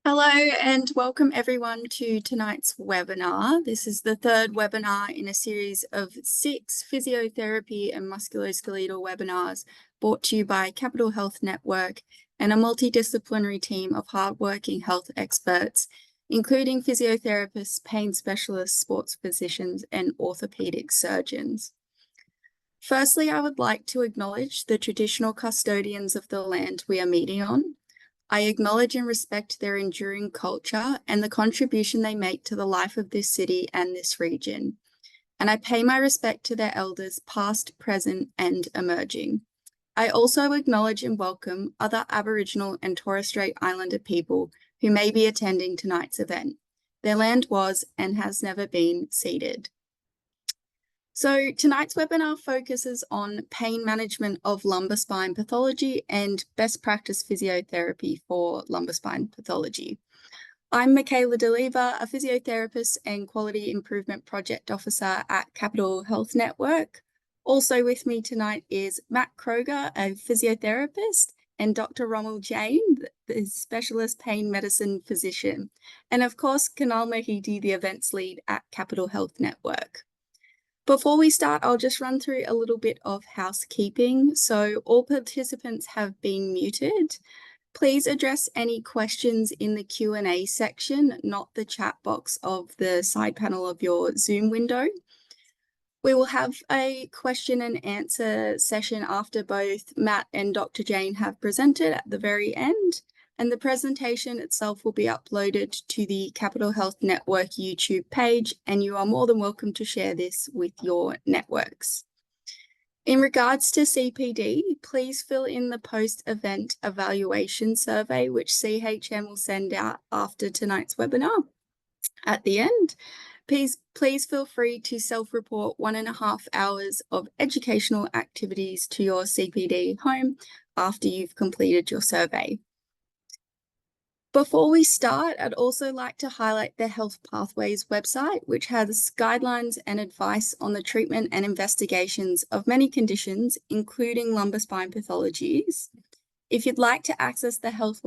Hello and welcome everyone to tonight's webinar. This is the third webinar in a series of 6 physiotherapy and musculoskeletal webinars brought to you by Capital Health Network and a multidisciplinary team of hardworking health experts, including physiotherapists, pain specialists, sports physicians, and orthopaedic surgeons. Firstly, I would like to acknowledge the traditional custodians of the land we are meeting on. I acknowledge and respect their enduring culture and the contribution they make to the life of this city and this region. And I pay my respect to their elders, past, present, and emerging. I also acknowledge and welcome other Aboriginal and Torres Strait Islander people who may be attending tonight's event. Their land was and has never been ceded. So tonight's webinar focuses on pain management of lumbar spine pathology and best practice physiotherapy for lumbar spine pathology. I'm Michaela DeLeva, a physiotherapist and quality improvement project officer at Capital Health Network. Also with me tonight is Matt Croger, a physiotherapist, and Dr. Romil Jain, the specialist pain medicine physician. And of course, Kunal Mahidi, the events lead at Capital Health Network. Before we start, I'll just run through a little bit of housekeeping. So all participants have been muted. Please address any questions in the Q&A section, not the chat box of the side panel of your Zoom window. We will have a question and answer session after both Matt and Dr. Jain have presented at the very end. And the presentation itself will be uploaded to the Capital Health Network YouTube page, and you are more than welcome to share this with your networks. In regards to CPD, please fill in the post-event evaluation survey, which CHM will send out after tonight's webinar. At the end, please feel free to self-report 1.5 hours of educational activities to your CPD home after you've completed your survey. Before we start, I'd also like to highlight the Health Pathways website, which has guidelines and advice on the treatment and investigations of many conditions, including lumbar spine pathologies. If you'd like to access the Health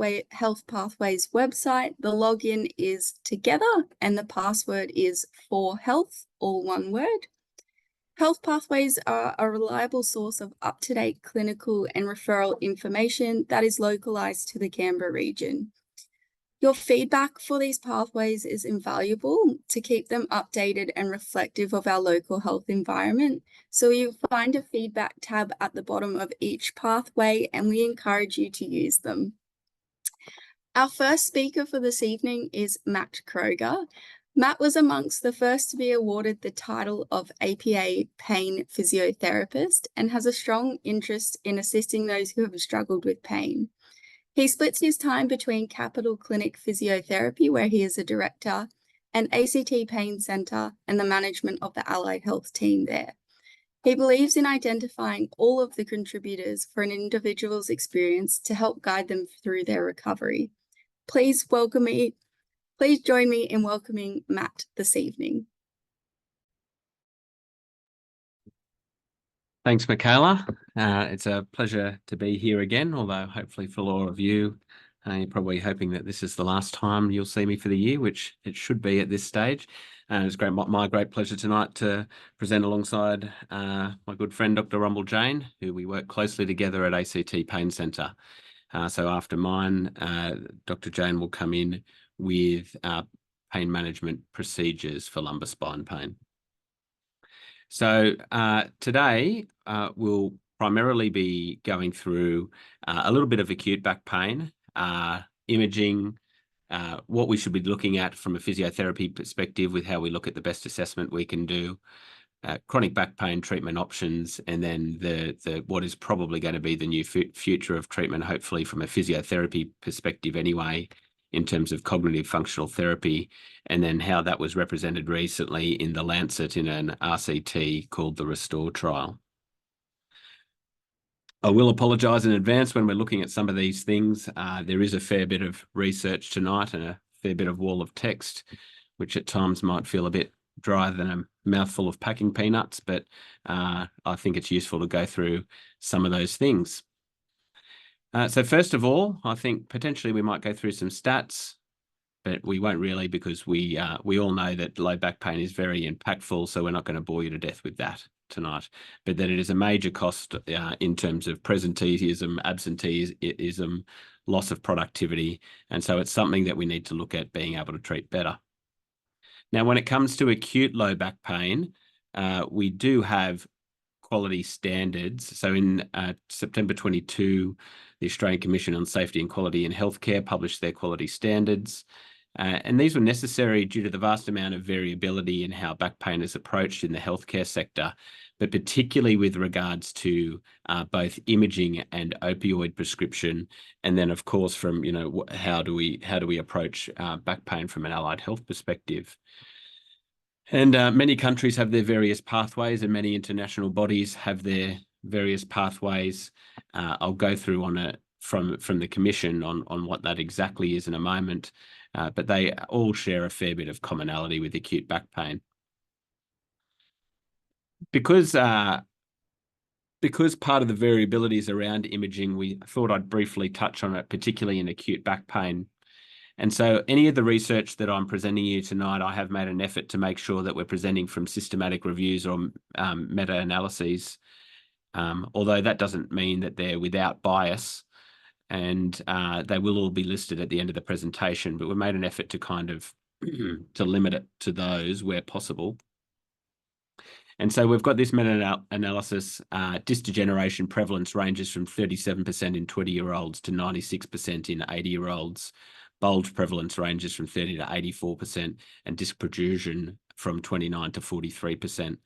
Pathways website, the login is together and the password is forhealth, all one word. Health Pathways are a reliable source of up-to-date clinical and referral information that is localized to the Canberra region. Your feedback for these pathways is invaluable to keep them updated and reflective of our local health environment. So you'll find a feedback tab at the bottom of each pathway, and we encourage you to use them. Our first speaker for this evening is Matt Croger. Matt was amongst the first to be awarded the title of APA Pain Physiotherapist and has a strong interest in assisting those who have struggled with pain. He splits his time between Capital Clinic Physiotherapy, where he is a director, and ACT Pain Centre and the management of the allied health team there. He believes in identifying all of the contributors for an individual's experience to help guide them through their recovery. Please join me in welcoming Matt this evening. Thanks, Michaela. It's a pleasure to be here again, although hopefully for all of you, you're probably hoping that this is the last time you'll see me for the year, which it should be at this stage. It's my great pleasure tonight to present alongside my good friend, Dr. Romil Jain, who we work closely together at ACT Pain Centre. So after mine, Dr. Jain will come in with pain management procedures for lumbar spine pain. So today we'll primarily be going through a little bit of acute back pain, imaging, what we should be looking at from a physiotherapy perspective with how we look at the best assessment we can do, chronic back pain treatment options, and then the what is probably going to be the new future of treatment, hopefully from a physiotherapy perspective anyway, in terms of cognitive functional therapy, and then how that was represented recently in the Lancet in an RCT called the Restore trial. I will apologise in advance when we're looking at some of these things. There is a fair bit of research tonight and a fair bit of wall of text, which at times might feel a bit drier than a mouthful of packing peanuts, but I think it's useful to go through some of those things. So first of all, I think potentially we might go through some stats, but we won't really, because we all know that low back pain is very impactful, so we're not going to bore you to death with that tonight. But that it is a major cost in terms of presenteeism, absenteeism, loss of productivity, and so it's something that we need to look at being able to treat better. Now, when it comes to acute low back pain, we do have quality standards. So in September 22, the Australian Commission on Safety and Quality in Healthcare published their quality standards. And these were necessary due to the vast amount of variability in how back pain is approached in the healthcare sector, but particularly with regards to both imaging and opioid prescription. And then, of course, from, how do we approach back pain from an allied health perspective? And many countries have their various pathways, and many international bodies have their various pathways. I'll go through from the Commission on what that exactly is in a moment, but they all share a fair bit of commonality with acute back pain. Because part of the variability is around imaging, we thought I'd briefly touch on it, particularly in acute back pain. And so any of the research that I'm presenting you tonight, I have made an effort to make sure that we're presenting from systematic reviews or meta-analyses, although that doesn't mean that they're without bias, and they will all be listed at the end of the presentation, but we made an effort to kind of to limit it to those where possible. And so we've got this meta-analysis. Disc degeneration prevalence ranges from 37% in 20-year-olds to 96% in 80-year-olds. Bulge prevalence ranges from 30 to 84%, and disc protrusion from 29 to 43%.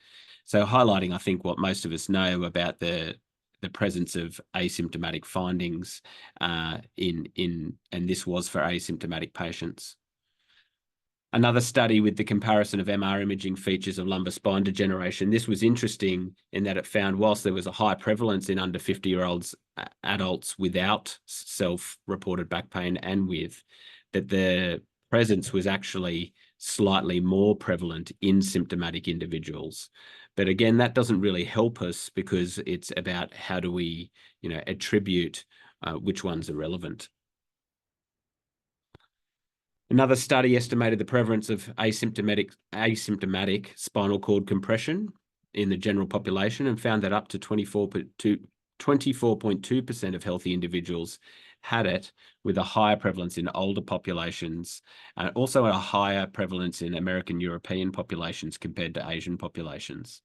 So highlighting, I think, what most of us know about the presence of asymptomatic findings and this was for asymptomatic patients. Another study with the comparison of MR imaging features of lumbar spine degeneration. This was interesting in that it found, whilst there was a high prevalence in under 50-year-olds adults without self-reported back pain and with, that the presence was actually slightly more prevalent in symptomatic individuals. But again, that doesn't really help us, because it's about how do we, attribute which ones are relevant. Another study estimated the prevalence of asymptomatic spinal cord compression in the general population and found that up to 24.2% of healthy individuals had it, with a higher prevalence in older populations, and also a higher prevalence in American European populations compared to Asian populations.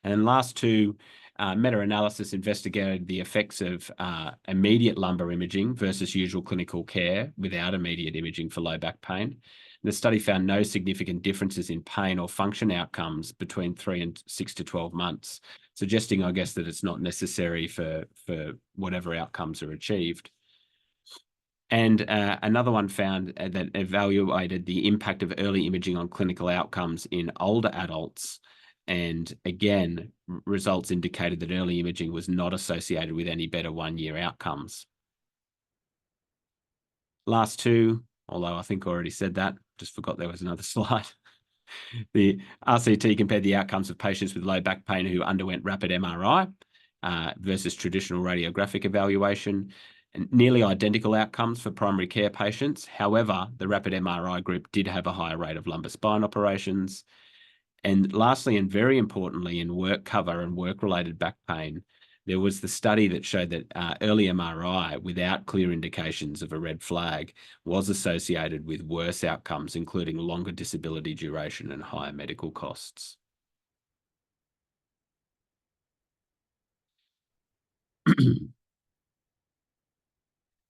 And last two, meta-analysis investigated the effects of immediate lumbar imaging versus usual clinical care without immediate imaging for low back pain. The study found no significant differences in pain or function outcomes between 3 and 6 to 12 months, suggesting, I guess, that it's not necessary for whatever outcomes are achieved. And another one found that evaluated the impact of early imaging on clinical outcomes in older adults. And again, results indicated that early imaging was not associated with any better one-year outcomes. Last two, although I think I already said that, just forgot there was another slide. The RCT compared the outcomes of patients with low back pain who underwent rapid MRI versus traditional radiographic evaluation, and nearly identical outcomes for primary care patients. However, the rapid MRI group did have a higher rate of lumbar spine operations. And lastly, and very importantly, in work cover and work-related back pain, there was the study that showed that early MRI, without clear indications of a red flag, was associated with worse outcomes, including longer disability duration and higher medical costs.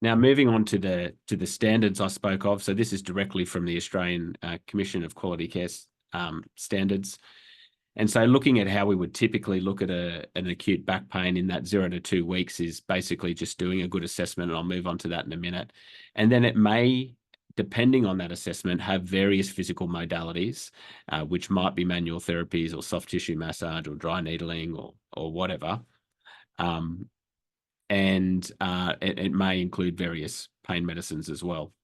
Now, moving on to the standards I spoke of. So this is directly from the Australian Commission of Quality Care standards. And so looking at how we would typically look at an acute back pain in that 0 to 2 weeks is basically just doing a good assessment, and I'll move on to that in a minute. And then it may, depending on that assessment, have various physical modalities, which might be manual therapies or soft tissue massage or dry needling or whatever. And it may include various pain medicines as well.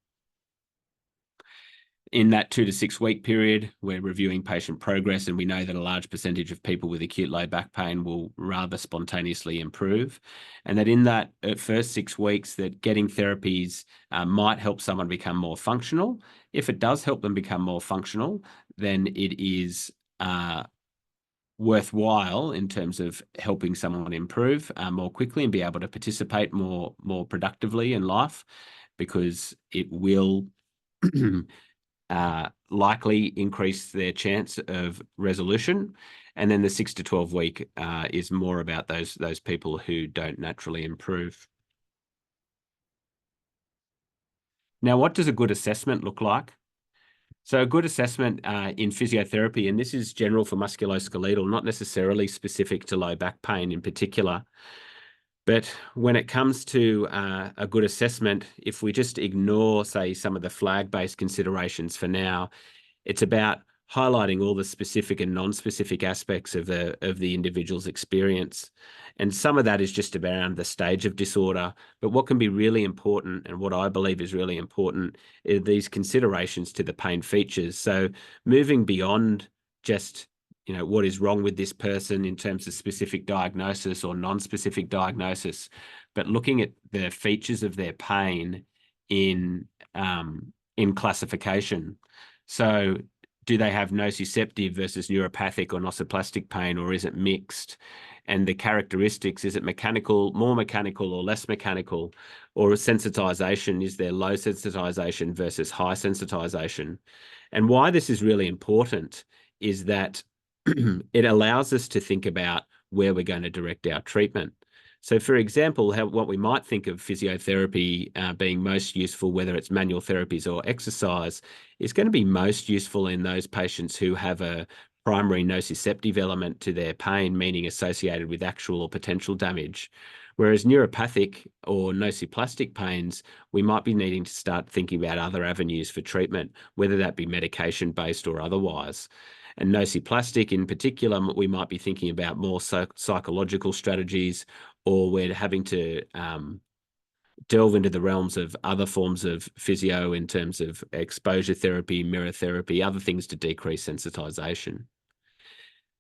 In that 2 to 6 week period, we're reviewing patient progress, and we know that a large percentage of people with acute low back pain will rather spontaneously improve. And that in that first 6 weeks, that getting therapies might help someone become more functional. If it does help them become more functional, then it is worthwhile in terms of helping someone improve more quickly and be able to participate more productively in life, because it will likely increase their chance of resolution. And then the 6 to 12 week is more about those people who don't naturally improve. Now, what does a good assessment look like? So a good assessment in physiotherapy, and this is general for musculoskeletal, not necessarily specific to low back pain in particular, but when it comes to a good assessment, if we just ignore, say, some of the flag-based considerations for now, it's about highlighting all the specific and non-specific aspects of the individual's experience. And some of that is just around the stage of disorder. But what can be really important, and what I believe is really important, are these considerations to the pain features. So moving beyond just, what is wrong with this person in terms of specific diagnosis or non-specific diagnosis, but looking at the features of their pain in classification. So do they have nociceptive versus neuropathic or nociplastic pain, or is it mixed? And the characteristics, is it mechanical, more mechanical or less mechanical? Or sensitization, is there low sensitization versus high sensitization? And why this is really important is that it allows us to think about where we're going to direct our treatment. So, for example, what we might think of physiotherapy being most useful, whether it's manual therapies or exercise, is going to be most useful in those patients who have a primary nociceptive element to their pain, meaning associated with actual or potential damage. Whereas neuropathic or nociplastic pains, we might be needing to start thinking about other avenues for treatment, whether that be medication-based or otherwise. And nociplastic in particular, we might be thinking about more psychological strategies, or we're having to delve into the realms of other forms of physio in terms of exposure therapy, mirror therapy, other things to decrease sensitization.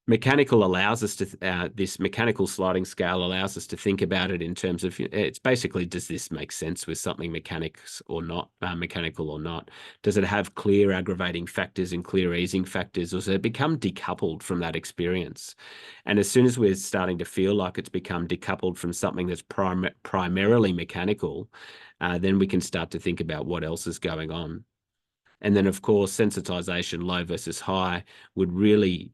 Mechanical allows us to, this mechanical sliding scale allows us to think about it in terms of, it's basically, does this make sense with something mechanical or not? Does it have clear aggravating factors and clear easing factors, or does it become decoupled from that experience? And as soon as we're starting to feel like it's become decoupled from something that's primarily mechanical, then we can start to think about what else is going on. And then, of course, sensitization, low versus high, would really,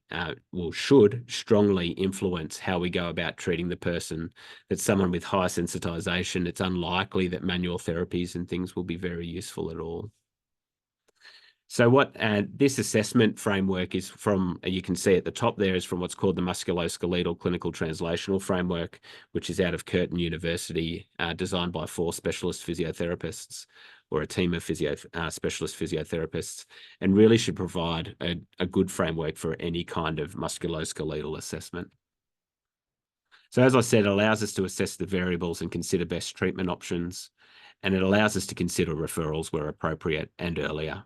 should strongly influence how we go about treating the person. That someone with high sensitization, it's unlikely that manual therapies and things will be very useful at all. So what this assessment framework is from, you can see at the top there, is from what's called the Musculoskeletal Clinical Translational Framework, which is out of Curtin University, designed by 4 specialist physiotherapists, or a team of specialist physiotherapists, and really should provide a good framework for any kind of musculoskeletal assessment. So as I said, it allows us to assess the variables and consider best treatment options, and it allows us to consider referrals where appropriate and earlier.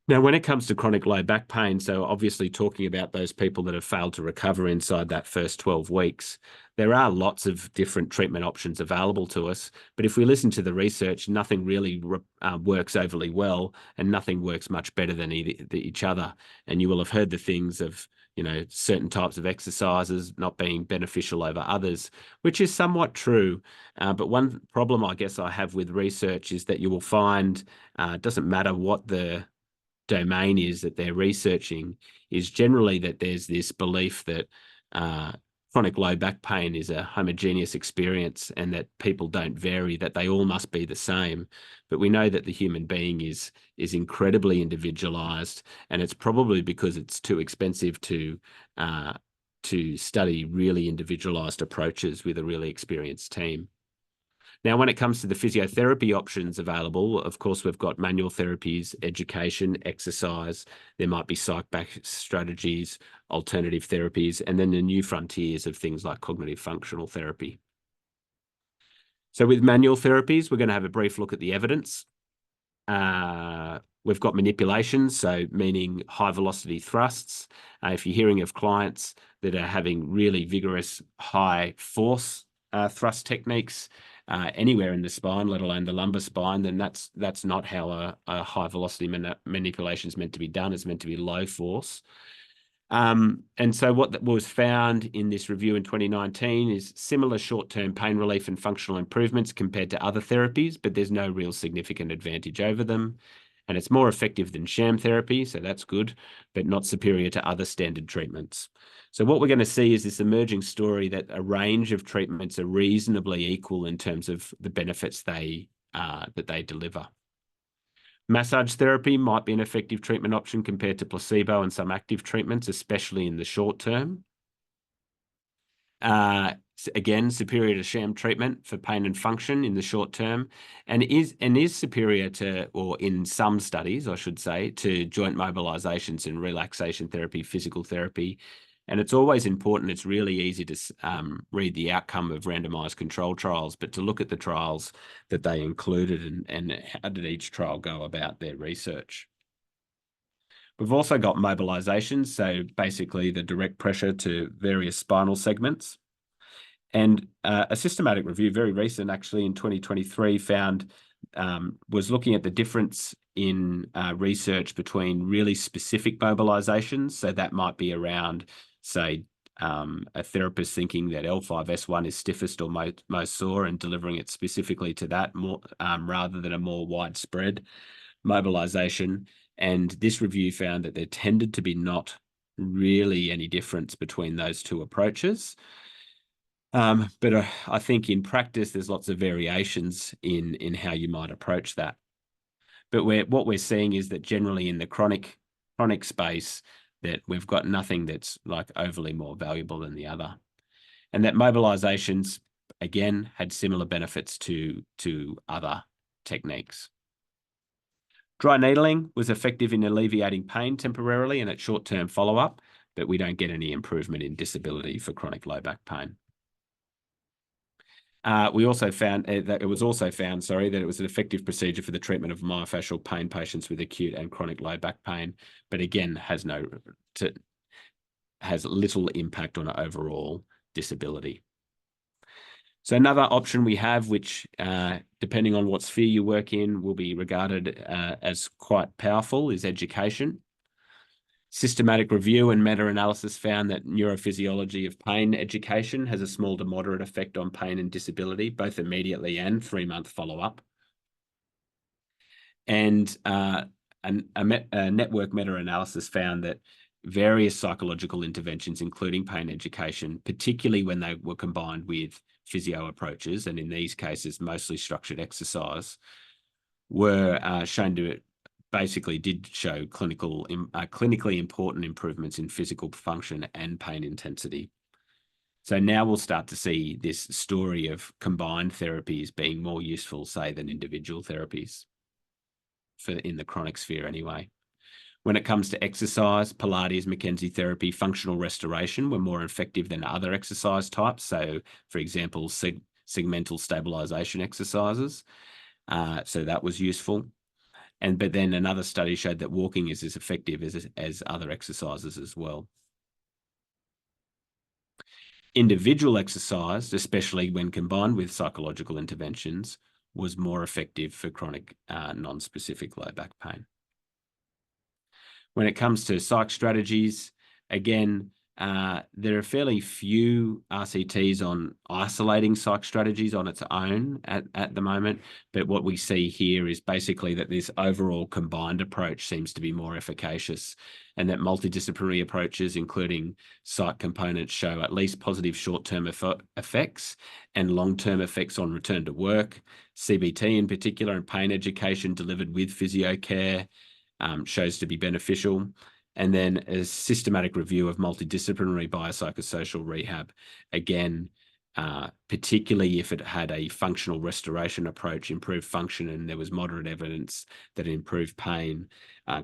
Now, when it comes to chronic low back pain, so obviously talking about those people that have failed to recover inside that first 12 weeks, there are lots of different treatment options available to us. But if we listen to the research, nothing really works overly well, and nothing works much better than each other. And you will have heard the things of, certain types of exercises not being beneficial over others, which is somewhat true. But one problem I guess I have with research is that you will find it doesn't matter what the domain is that they're researching, is generally that there's this belief that chronic low back pain is a homogeneous experience and that people don't vary, that they all must be the same. But we know that the human being is incredibly individualized, and it's probably because it's too expensive to study really individualized approaches with a really experienced team. Now, when it comes to the physiotherapy options available, of course, we've got manual therapies, education, exercise. There might be psych-back strategies, alternative therapies, and then the new frontiers of things like cognitive functional therapy. So with manual therapies, we're going to have a brief look at the evidence. We've got manipulations, so meaning high velocity thrusts. If you're hearing of clients that are having really vigorous high force thrust techniques anywhere in the spine, let alone the lumbar spine, then that's not how a high velocity manipulation is meant to be done. It's meant to be low force. And so what was found in this review in 2019 is similar short-term pain relief and functional improvements compared to other therapies, but there's no real significant advantage over them. And it's more effective than sham therapy, so that's good, but not superior to other standard treatments. So what we're going to see is this emerging story that a range of treatments are reasonably equal in terms of the benefits that they deliver. Massage therapy might be an effective treatment option compared to placebo and some active treatments, especially in the short term. Again, superior to sham treatment for pain and function in the short term, and is superior to, or in some studies, I should say, to joint mobilizations and relaxation therapy, physical therapy. And it's always important, it's really easy to read the outcome of randomized control trials, but to look at the trials that they included and how did each trial go about their research. We've also got mobilizations, so basically the direct pressure to various spinal segments. And a systematic review, very recent actually in 2023, found was looking at the difference in research between really specific mobilizations. So that might be around, say, a therapist thinking that L5-S1 is stiffest or most sore and delivering it specifically to that more rather than a more widespread mobilization. And this review found that there tended to be not really any difference between those two approaches. But I think in practice, there's lots of variations in how you might approach that. But what we're seeing is that generally in the chronic space, that we've got nothing that's like overly more valuable than the other. And that mobilizations, again, had similar benefits to other techniques. Dry needling was effective in alleviating pain temporarily and at short-term follow-up, but we don't get any improvement in disability for chronic low back pain. We also found that it was an effective procedure for the treatment of myofascial pain patients with acute and chronic low back pain, but again has little impact on overall disability. So another option we have, which depending on what sphere you work in, will be regarded as quite powerful, is education. Systematic review and meta-analysis found that neurophysiology of pain education has a small to moderate effect on pain and disability, both immediately and 3-month follow-up. And a network meta-analysis found that various psychological interventions, including pain education, particularly when they were combined with physio approaches, and in these cases, mostly structured exercise, were shown to basically did show clinically important improvements in physical function and pain intensity. So now we'll start to see this story of combined therapies being more useful, say, than individual therapies in the chronic sphere anyway. When it comes to exercise, Pilates, McKenzie therapy, functional restoration were more effective than other exercise types. So, for example, segmental stabilization exercises. So that was useful. But then another study showed that walking is as effective as other exercises as well. Individual exercise, especially when combined with psychological interventions, was more effective for chronic non-specific low back pain. When it comes to psych strategies, again, there are fairly few RCTs on isolating psych strategies on its own at the moment, but what we see here is basically that this overall combined approach seems to be more efficacious, and that multidisciplinary approaches, including psych components, show at least positive short-term effects and long-term effects on return to work. CBT in particular and pain education delivered with physio care shows to be beneficial. And then a systematic review of multidisciplinary biopsychosocial rehab, again, particularly if it had a functional restoration approach, improved function, and there was moderate evidence that it improved pain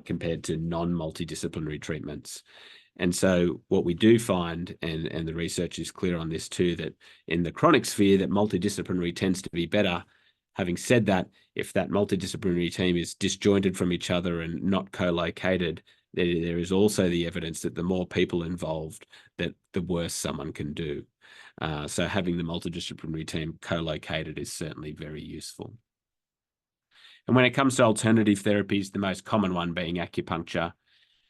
compared to non-multidisciplinary treatments. And so what we do find, and the research is clear on this too, that in the chronic sphere, that multidisciplinary tends to be better Having said that, if that multidisciplinary team is disjointed from each other and not co-located, there is also the evidence that the more people involved, that the worse someone can do. So having the multidisciplinary team co-located is certainly very useful. And when it comes to alternative therapies, the most common one being acupuncture,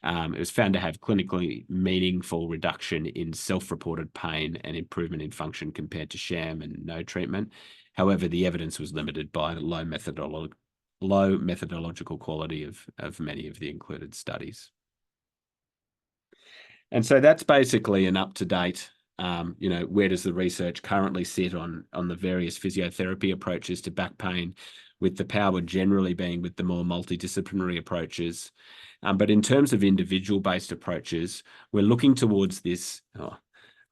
it was found to have clinically meaningful reduction in self-reported pain and improvement in function compared to sham and no treatment. However, the evidence was limited by the low methodological quality of many of the included studies. And so that's basically an up-to-date, where does the research currently sit on the various physiotherapy approaches to back pain, with the power generally being with the more multidisciplinary approaches. But in terms of individual-based approaches, we're looking towards this, I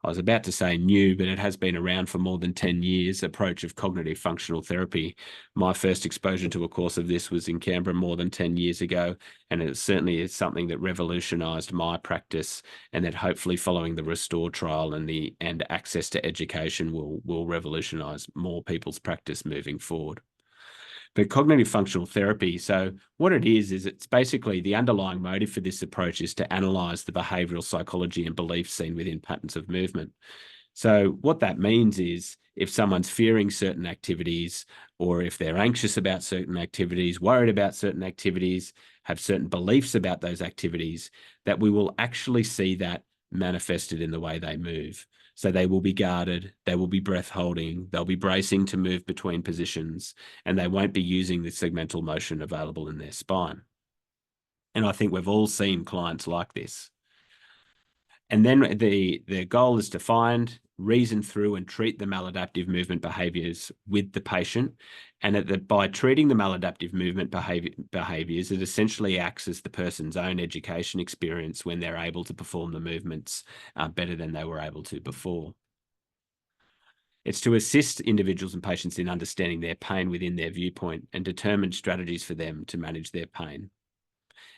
was about to say new, but it has been around for more than 10 years, approach of cognitive functional therapy. My first exposure to a course of this was in Canberra more than 10 years ago, and it certainly is something that revolutionised my practice, and that hopefully following the Restore trial and access to education will revolutionise more people's practice moving forward. But cognitive functional therapy, so what it is it's basically the underlying motive for this approach is to analyse the behavioural psychology and beliefs seen within patterns of movement. So what that means is if someone's fearing certain activities, or if they're anxious about certain activities, worried about certain activities, have certain beliefs about those activities, that we will actually see that manifested in the way they move. So they will be guarded, they will be breath holding, they'll be bracing to move between positions, and they won't be using the segmental motion available in their spine. And I think we've all seen clients like this. And then the goal is to find, reason through, and treat the maladaptive movement behaviours with the patient. And by treating the maladaptive movement behaviours, it essentially acts as the person's own education experience when they're able to perform the movements better than they were able to before. It's to assist individuals and patients in understanding their pain within their viewpoint and determine strategies for them to manage their pain.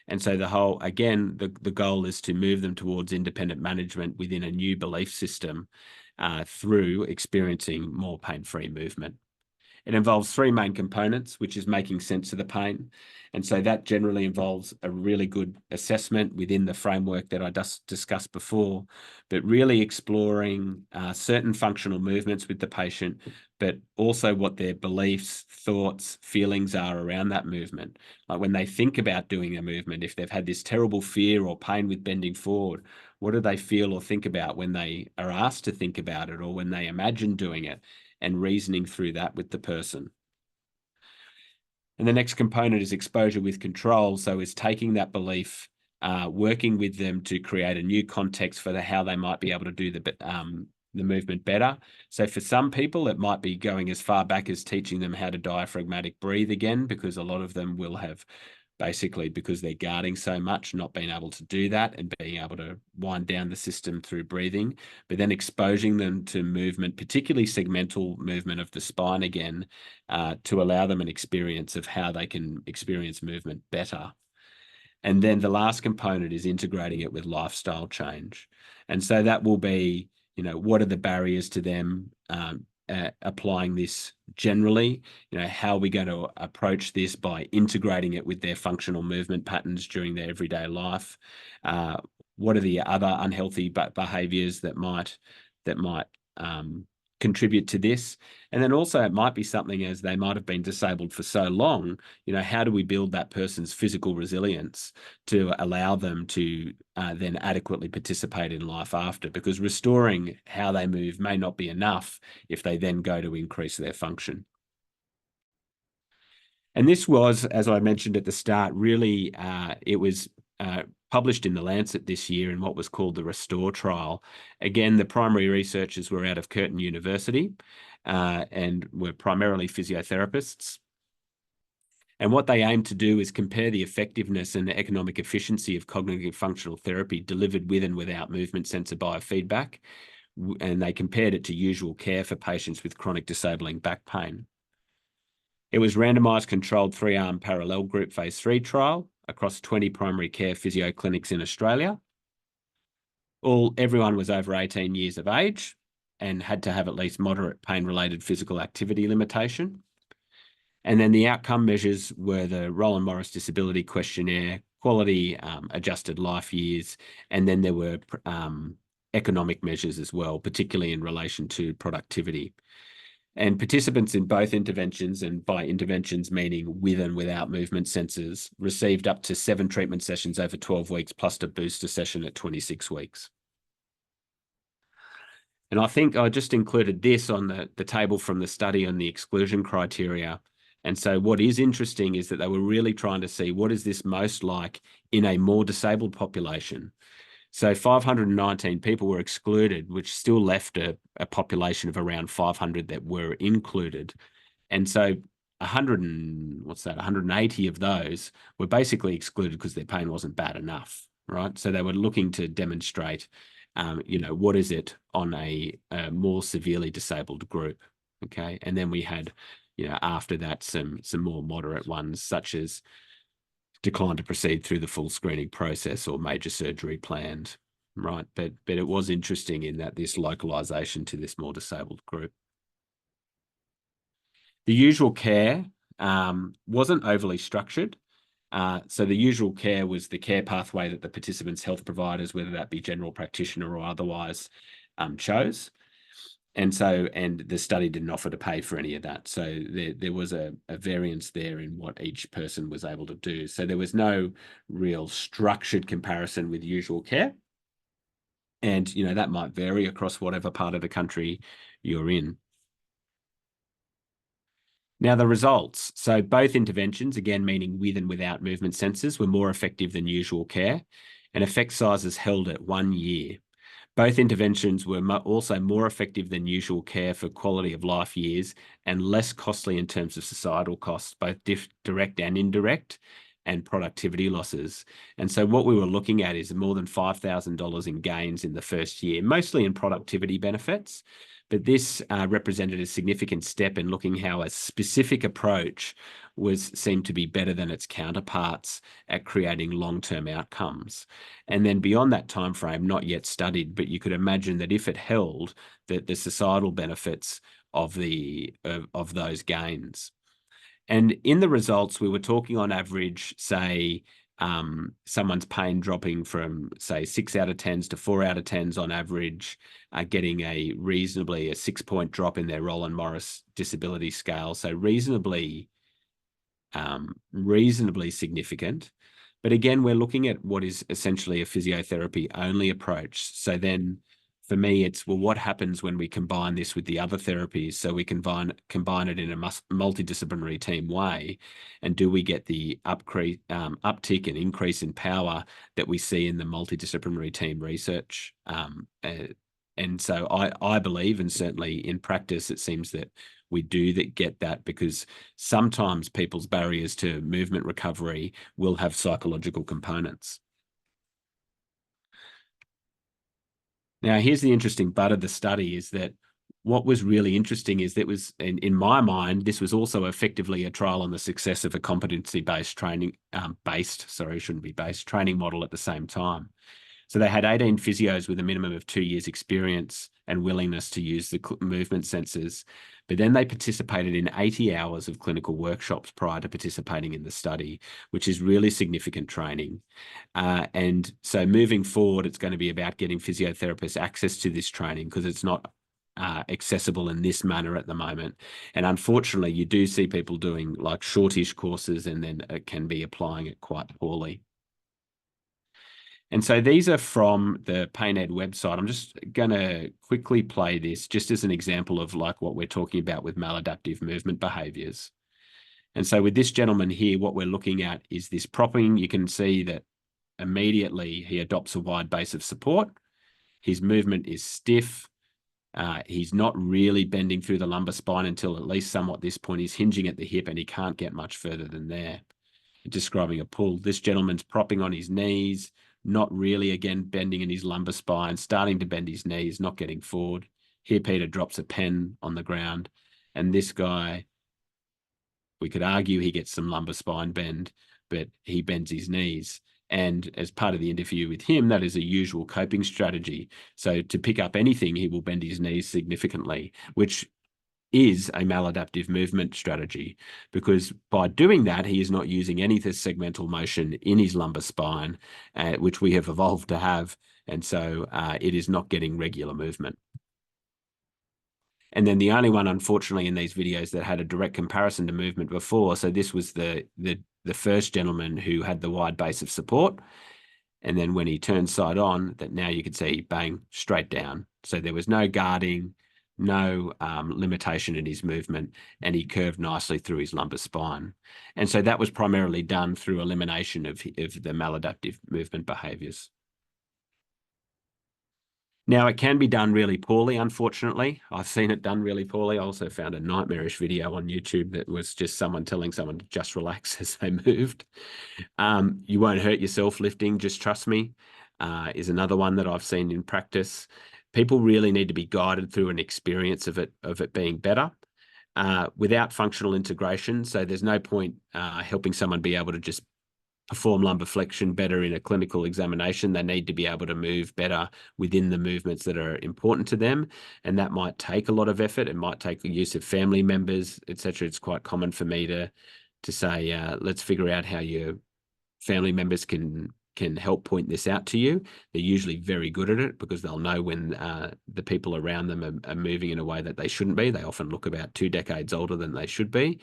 And so the goal is to move them towards independent management within a new belief system through experiencing more pain-free movement. It involves three main components, which is making sense of the pain. And so that generally involves a really good assessment within the framework that I just discussed before, but really exploring certain functional movements with the patient, but also what their beliefs, thoughts, feelings are around that movement. Like when they think about doing a movement, if they've had this terrible fear or pain with bending forward, what do they feel or think about when they are asked to think about it, or when they imagine doing it, and reasoning through that with the person. And the next component is exposure with control. So it's taking that belief, working with them to create a new context for how they might be able to do the movement better. So for some people, it might be going as far back as teaching them how to diaphragmatic breathe again, because a lot of them will have, basically because they're guarding so much, not being able to do that and being able to wind down the system through breathing, but then exposing them to movement, particularly segmental movement of the spine again, to allow them an experience of how they can experience movement better. And then the last component is integrating it with lifestyle change. And so that will be, what are the barriers to them applying this generally? How are we going to approach this by integrating it with their functional movement patterns during their everyday life? What are the other unhealthy behaviors that might contribute to this? And then also it might be something, as they might have been disabled for so long, how do we build that person's physical resilience to allow them to then adequately participate in life after? Because restoring how they move may not be enough if they then go to increase their function. And this was, as I mentioned at the start, really, it was published in The Lancet this year in what was called the Restore trial. Again, the primary researchers were out of Curtin University and were primarily physiotherapists. And what they aimed to do is compare the effectiveness and the economic efficiency of cognitive functional therapy delivered with and without movement sensor biofeedback. And they compared it to usual care for patients with chronic disabling back pain. It was randomised, controlled, 3-arm parallel group phase 3 trial across 20 primary care physio clinics in Australia. Everyone was over 18 years of age and had to have at least moderate pain-related physical activity limitation. And then the outcome measures were the Roland Morris Disability Questionnaire, quality adjusted life years, and then there were economic measures as well, particularly in relation to productivity. And participants in both interventions, and by interventions meaning with and without movement sensors, received up to 7 treatment sessions over 12 weeks plus a booster session at 26 weeks. And I think I just included this on the table from the study on the exclusion criteria. And so what is interesting is that they were really trying to see what is this most like in a more disabled population. So 519 people were excluded, which still left a population of around 500 that were included. And so 180 of those were basically excluded because their pain wasn't bad enough, right? So they were looking to demonstrate, what is it on a more severely disabled group, okay? And then we had, after that, some more moderate ones, such as decline to proceed through the full screening process or major surgery planned, right? But it was interesting in that this localization to this more disabled group. The usual care wasn't overly structured. So the usual care was the care pathway that the participants' health providers, whether that be general practitioner or otherwise, chose. And the study didn't offer to pay for any of that. So there was a variance there in what each person was able to do. So there was no real structured comparison with usual care. And, that might vary across whatever part of the country you're in. Now, the results. So both interventions, again, meaning with and without movement sensors, were more effective than usual care, and effect sizes held at 1 year. Both interventions were also more effective than usual care for quality of life years and less costly in terms of societal costs, both direct and indirect, and productivity losses. And so what we were looking at is more than $5,000 in gains in the first year, mostly in productivity benefits. But this represented a significant step in looking how a specific approach seemed to be better than its counterparts at creating long-term outcomes. And then beyond that time frame, not yet studied, but you could imagine that if it held, that the societal benefits of those gains. And in the results, we were talking on average, say, someone's pain dropping from, say, 6 out of 10s to 4 out of 10s on average, getting a 6-point drop in their Roland Morris disability scale. So reasonably significant. But again, we're looking at what is essentially a physiotherapy only approach. So then for me, it's, well, what happens when we combine this with the other therapies? So we combine it in a multidisciplinary team way. And do we get the uptick and increase in power that we see in the multidisciplinary team research? And so I believe, and certainly in practice, it seems that we do get that, because sometimes people's barriers to movement recovery will have psychological components. Now, here's the interesting but of the study is that what was really interesting is that was, in my mind, this was also effectively a trial on the success of a competency-based training, training model at the same time. So they had 18 physios with a minimum of 2 years experience and willingness to use the movement sensors. But then they participated in 80 hours of clinical workshops prior to participating in the study, which is really significant training. And so moving forward, it's going to be about getting physiotherapists access to this training, because it's not accessible in this manner at the moment. And unfortunately, you do see people doing like shortish courses and then it can be applying it quite poorly. And so these are from the PainEd website. I'm just going to quickly play this just as an example of like what we're talking about with maladaptive movement behaviors. And so with this gentleman here, what we're looking at is this propping. You can see that immediately he adopts a wide base of support. His movement is stiff. He's not really bending through the lumbar spine until at least somewhat this point. He's hinging at the hip and he can't get much further than there. Describing a pull. This gentleman's propping on his knees, not really, again, bending in his lumbar spine, starting to bend his knees, not getting forward. Here, Peter drops a pen on the ground. And this guy, we could argue he gets some lumbar spine bend, but he bends his knees. And as part of the interview with him, that is a usual coping strategy. So to pick up anything, he will bend his knees significantly, which is a maladaptive movement strategy, because by doing that, he is not using any segmental motion in his lumbar spine, which we have evolved to have. And so it is not getting regular movement. And then the only one, unfortunately, in these videos that had a direct comparison to movement before. So this was the first gentleman who had the wide base of support. And then when he turned side on, that now you could see, bang, straight down. So there was no guarding, no limitation in his movement, and he curved nicely through his lumbar spine. And so that was primarily done through elimination of the maladaptive movement behaviors. Now, it can be done really poorly, unfortunately. I've seen it done really poorly. I also found a nightmarish video on YouTube that was just someone telling someone to just relax as they moved. You won't hurt yourself lifting, just trust me, is another one that I've seen in practice. People really need to be guided through an experience of it being better without functional integration. So there's no point helping someone be able to just perform lumbar flexion better in a clinical examination. They need to be able to move better within the movements that are important to them. And that might take a lot of effort. It might take the use of family members, etc. It's quite common for me to say, let's figure out how your family members can help point this out to you. They're usually very good at it because they'll know when the people around them are moving in a way that they shouldn't be. They often look about 2 decades older than they should be.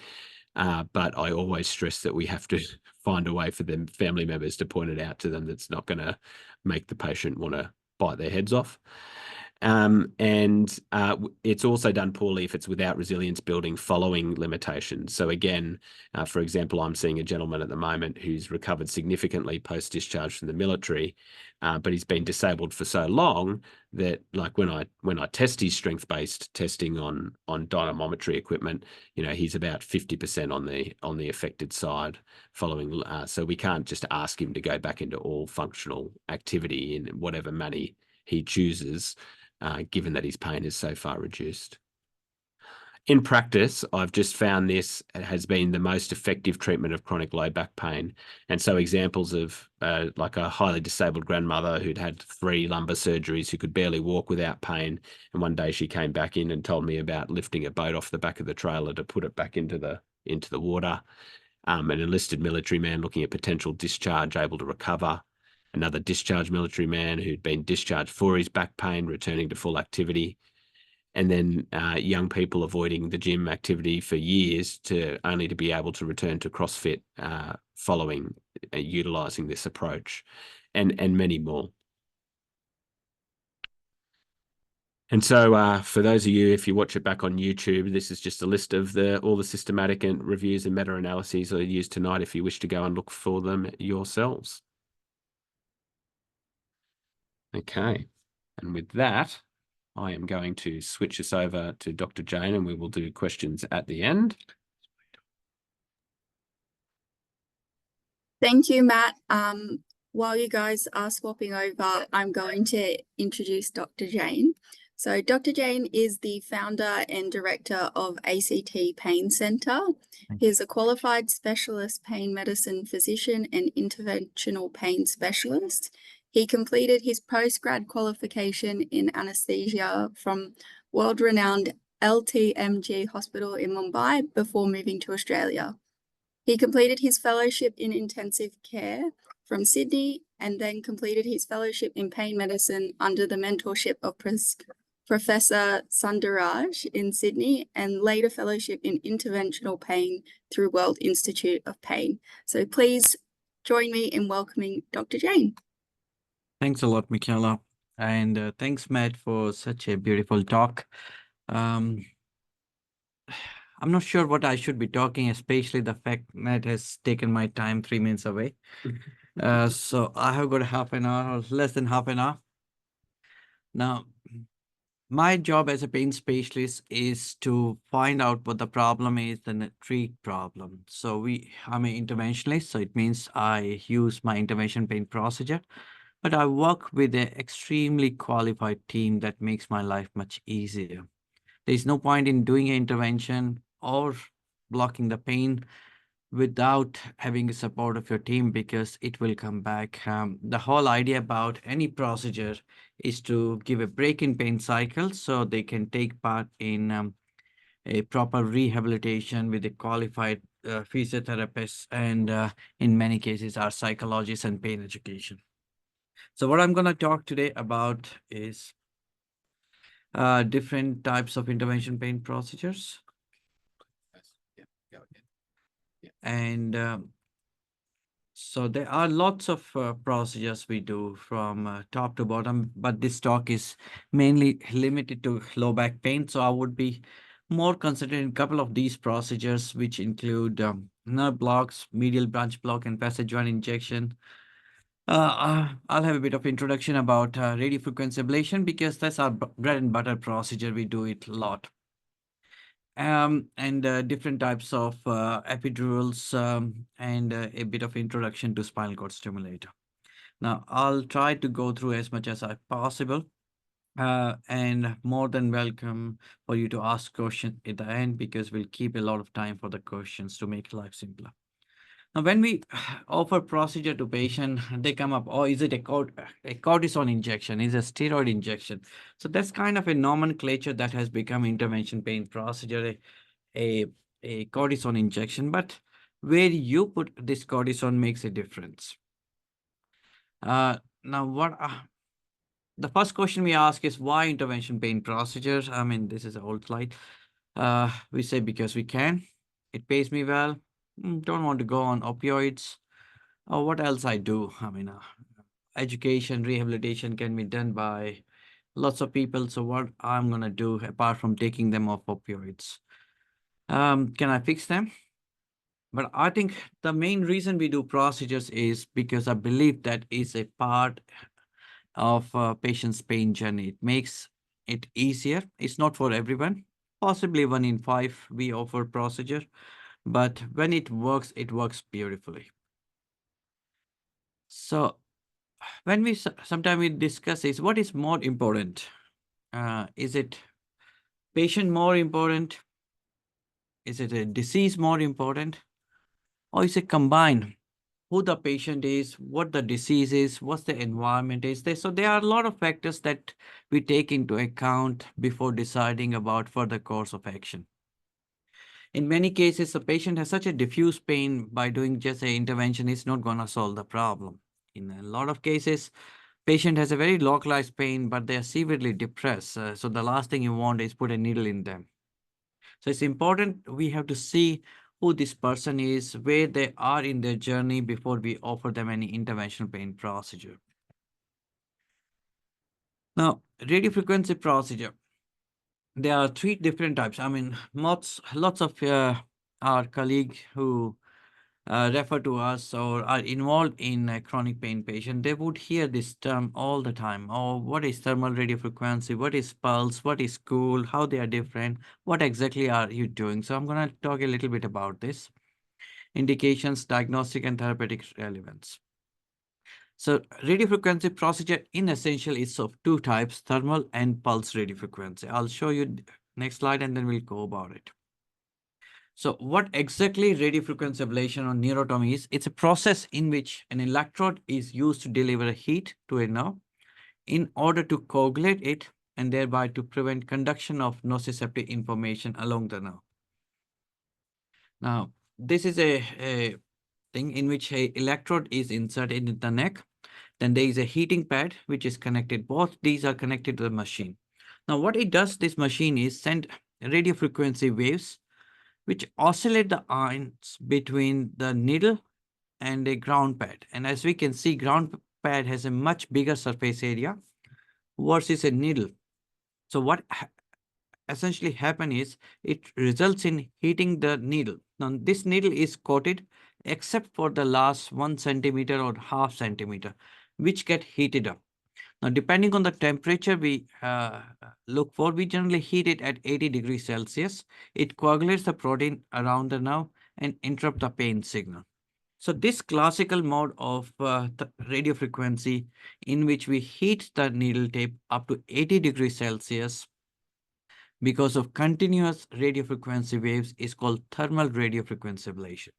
But I always stress that we have to find a way for them family members to point it out to them that's not going to make the patient want to bite their heads off. It's also done poorly if it's without resilience building following limitations. So again, for example, I'm seeing a gentleman at the moment who's recovered significantly post-discharge from the military, but he's been disabled for so long that, like, when I test his strength-based testing on dynamometry equipment, he's about 50% on the affected side following. So we can't just ask him to go back into all functional activity in whatever manner he chooses, given that his pain is so far reduced. In practice, I've just found this has been the most effective treatment of chronic low back pain. And so examples of like a highly disabled grandmother who'd had 3 lumbar surgeries, who could barely walk without pain. And one day she came back in and told me about lifting a boat off the back of the trailer to put it back into the water. An enlisted military man looking at potential discharge, able to recover. Another discharged military man who'd been discharged for his back pain, returning to full activity. And then young people avoiding the gym activity for years only to be able to return to CrossFit following utilising this approach, and many more. And so for those of you, if you watch it back on YouTube, this is just a list of all the systematic and reviews and meta-analyses I used tonight if you wish to go and look for them yourselves. Okay, and with that, I am going to switch us over to Dr. Jain, and we will do questions at the end. Thank you, Matt. While you guys are swapping over, I'm going to introduce Dr. Jain. So Dr. Jain is the founder and director of ACT Pain Centre. He is a qualified specialist pain medicine physician and interventional pain specialist. He completed his postgrad qualification in anaesthesia from world-renowned LTMG Hospital in Mumbai before moving to Australia. He completed his fellowship in intensive care from Sydney and then completed his fellowship in pain medicine under the mentorship of Professor Sundaraj in Sydney, and later fellowship in interventional pain through World Institute of Pain. So please join me in welcoming Dr. Jain. Thanks a lot, Michaela. And thanks, Matt, for such a beautiful talk. I'm not sure what I should be talking, especially the fact Matt has taken my time 3 minutes away. So I have got half an hour or less than half an hour. Now, my job as a pain specialist is to find out what the problem is and treat problem. So I'm an interventionalist, so it means I use my intervention pain procedure, but I work with an extremely qualified team that makes my life much easier. There's no point in doing an intervention or blocking the pain without having the support of your team, because it will come back. The whole idea about any procedure is to give a break in pain cycle so they can take part in a proper rehabilitation with a qualified physiotherapist, and in many cases our psychologists and pain education. So what I'm going to talk today about is different types of intervention pain procedures. And so there are lots of procedures we do from top to bottom, but this talk is mainly limited to low back pain. So I would be more concentrated in a couple of these procedures, which include nerve blocks, medial branch block, and passage joint injection. I'll have a bit of introduction about radiofrequency ablation because that's our bread and butter procedure. We do it a lot. And different types of epidurals, and a bit of introduction to spinal cord stimulator. Now, I'll try to go through as much as I possible, and more than welcome for you to ask questions at the end because we'll keep a lot of time for the questions to make life simpler. Now, when we offer procedure to patient, they come up, oh, is it a cortisone injection? Is it a steroid injection? So that's kind of a nomenclature that has become intervention pain procedure, a cortisone injection. But where you put this cortisone makes a difference. Now, the first question we ask is why intervention pain procedures? I mean, this is an old slide. We say because we can. It pays me well. Don't want to go on opioids. What else I do? I mean, education, rehabilitation can be done by lots of people. So what I'm going to do apart from taking them off opioids? Can I fix them? But I think the main reason we do procedures is because I believe that is a part of patient's pain journey. It makes it easier. It's not for everyone. Possibly 1 in 5 we offer procedure, but when it works beautifully. So when we sometimes we discuss is what is more important? Is it patient more important? Is it a disease more important? Or is it combined? Who the patient is, what the disease is, what the environment is there. So there are a lot of factors that we take into account before deciding about further course of action. In many cases, the patient has such a diffuse pain by doing just an intervention is not going to solve the problem. In a lot of cases, patient has a very localized pain, but they are severely depressed. So the last thing you want is put a needle in them. So it's important we have to see who this person is, where they are in their journey before we offer them any interventional pain procedure. Now, radiofrequency procedure. There are 3 different types. I mean, lots of our colleagues who refer to us or are involved in a chronic pain patient, they would hear this term all the time. Oh, what is thermal radiofrequency? What is pulse? What is cool? How they are different? What exactly are you doing? So I'm going to talk a little bit about this. Indications, diagnostic and therapeutic relevance. So radiofrequency procedure in essential is of 2 types, thermal and pulse radiofrequency. I'll show you next slide and then we'll go about it. So what exactly radiofrequency ablation or neurotomy is? It's a process in which an electrode is used to deliver heat to a nerve in order to coagulate it and thereby to prevent conduction of nociceptive information along the nerve. Now, this is a thing in which an electrode is inserted in the neck. Then there is a heating pad which is connected. Both these are connected to the machine. Now, what it does, this machine is send radiofrequency waves which oscillate the ions between the needle and a ground pad. And as we can see, ground pad has a much bigger surface area versus a needle. So what essentially happens is it results in heating the needle. Now this needle is coated except for the last 1 centimeter or half centimeter, which get heated up. Now, depending on the temperature we look for, we generally heat it at 80 degrees Celsius. It coagulates the protein around the nerve and interrupt the pain signal. So this classical mode of the radio frequency in which we heat the needle tip up to 80 degrees Celsius because of continuous radio frequency waves is called thermal radio frequency ablation.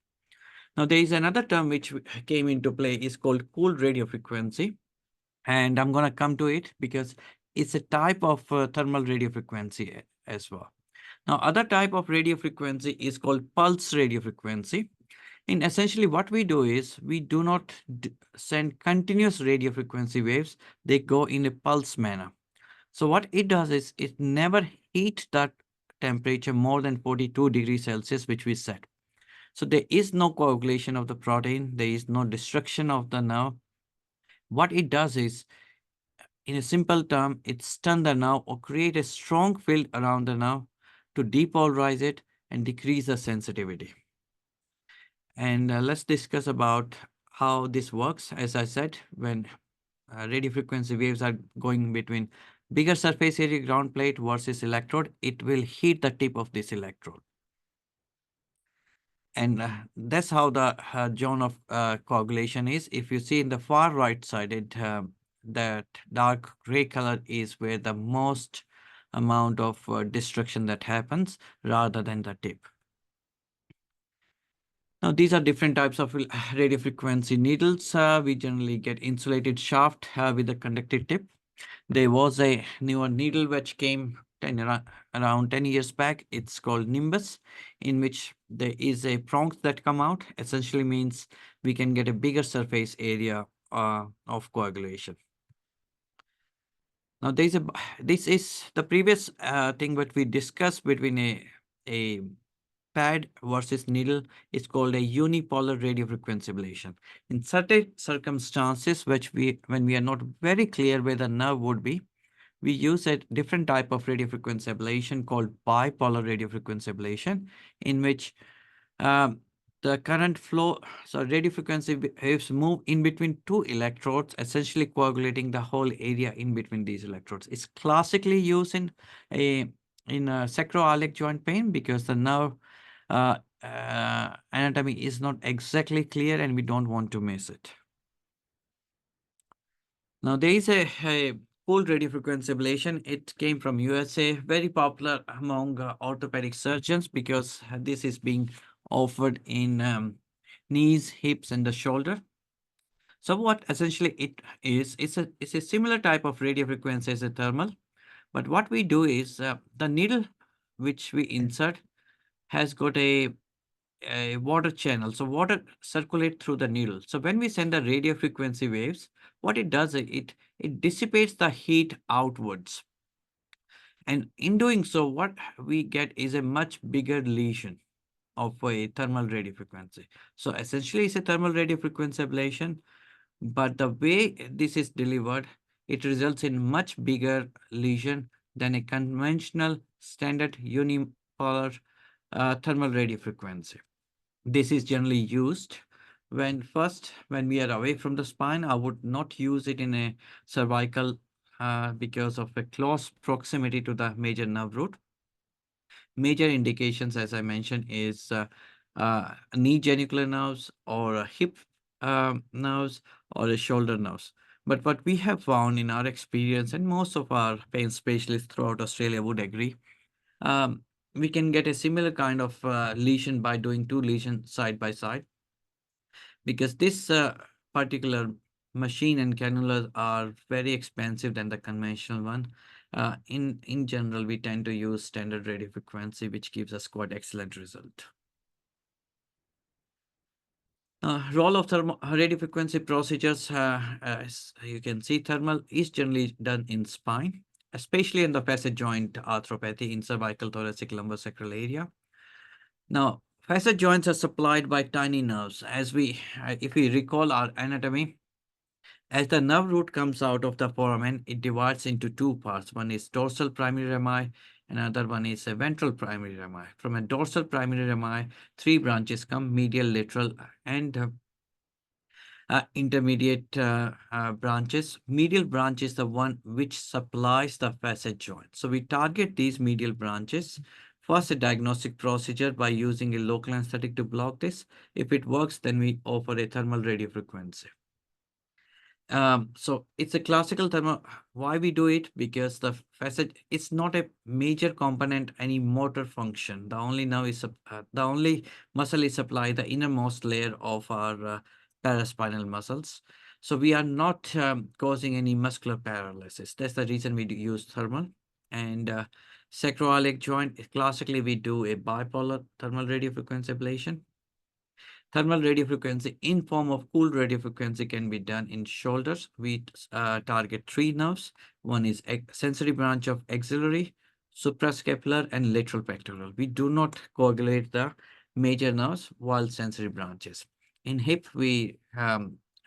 Now, there is another term which came into play is called cool radio frequency. And I'm going to come to it because it's a type of thermal radio frequency as well. Now, other type of radio frequency is called pulse radio frequency. And essentially what we do is we do not send continuous radio frequency waves. They go in a pulse manner. So what it does is it never heats that temperature more than 42 degrees Celsius, which we set. So there is no coagulation of the protein. There is no destruction of the nerve. What it does is, in a simple term, it stun the nerve or create a strong field around the nerve to depolarize it and decrease the sensitivity. And let's discuss about how this works. As I said, when radio frequency waves are going between bigger surface area ground plate versus electrode, it will hit the tip of this electrode. And that's how the zone of coagulation is. If you see in the far right side, that dark gray color is where the most amount of destruction that happens rather than the tip. Now, these are different types of radio frequency needles. We generally get insulated shaft with a conductive tip. There was a newer needle which came around 10 years back. It's called Nimbus, in which there is a prongs that come out. Essentially means we can get a bigger surface area of coagulation. Now, this is the previous thing that we discussed between a pad versus needle is called a unipolar radiofrequency ablation. In certain circumstances, when we are not very clear where the nerve would be, we use a different type of radiofrequency ablation called bipolar radiofrequency ablation, in which the current flow, so radiofrequency waves move in between two electrodes, essentially coagulating the whole area in between these electrodes. It's classically used in a sacroiliac joint pain because the nerve anatomy is not exactly clear and we don't want to miss it. Now there is a cooled radiofrequency ablation. It came from USA, very popular among orthopedic surgeons because this is being offered in knees, hips, and the shoulder. So what essentially it is, it's a similar type of radiofrequency as a thermal, but what we do is the needle which we insert has got a water channel. So water circulate through the needle. So when we send the radio frequency waves, what it does, it dissipates the heat outwards. And in doing so, what we get is a much bigger lesion of a thermal radio frequency. So essentially it's a thermal radio frequency ablation, but the way this is delivered, it results in much bigger lesion than a conventional standard unipolar thermal radio frequency. This is generally used when we are away from the spine. I would not use it in a cervical because of a close proximity to the major nerve root. Major indications, as I mentioned, is knee genicular nerves or hip nerves or shoulder nerves. But what we have found in our experience, and most of our pain specialists throughout Australia would agree, we can get a similar kind of lesion by doing two lesions side by side, because this particular machine and cannulas are very expensive than the conventional one. In general, we tend to use standard radio frequency, which gives us quite excellent result. Role of thermal radio frequency procedures, as you can see, thermal is generally done in spine, especially in the facet joint arthropathy in cervical, thoracic, lumbar sacral area. Now, facet joints are supplied by tiny nerves. As if we recall our anatomy, as the nerve root comes out of the foramen, it divides into two parts. One is dorsal primary rami, another one is a ventral primary rami. From a dorsal primary rami, three branches come: medial, lateral, and intermediate branches. Medial branch is the one which supplies the facet joint. So we target these medial branches. First, a diagnostic procedure by using a local anesthetic to block this. If it works, then we offer a thermal radio frequency. So it's a classical thermal. Why we do it? Because the facet, it's not a major component, any motor function. The only muscle is supply the innermost layer of our paraspinal muscles. So we are not causing any muscular paralysis. That's the reason we use thermal. And Sacroiliac joint, classically we do a bipolar thermal radiofrequency ablation. Thermal radiofrequency in form of cool radiofrequency can be done in shoulders. We target three nerves. One is sensory branch of axillary, suprascapular, and lateral pectoral. We do not coagulate the major nerves while sensory branches. In hip, we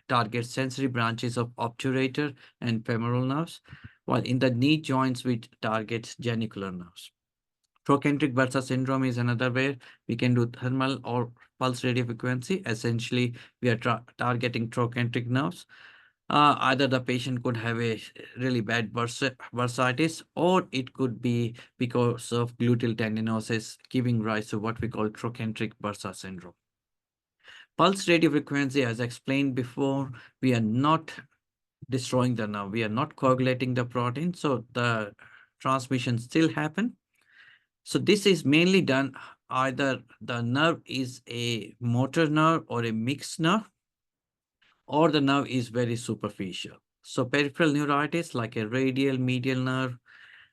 target sensory branches of obturator and femoral nerves, while in the knee joints, we target genicular nerves. Trochanteric bursa syndrome is another way we can do thermal or pulse radiofrequency. Essentially, we are targeting trochanteric nerves. Either the patient could have a really bad bursitis, or it could be because of gluteal tendinosis, giving rise to what we call trochanteric bursa syndrome. Pulse radiofrequency, as explained before, we are not destroying the nerve. We are not coagulating the protein, so the transmission still happen. So this is mainly done either the nerve is a motor nerve or a mixed nerve, or the nerve is very superficial. So peripheral neuritis like a radial medial nerve,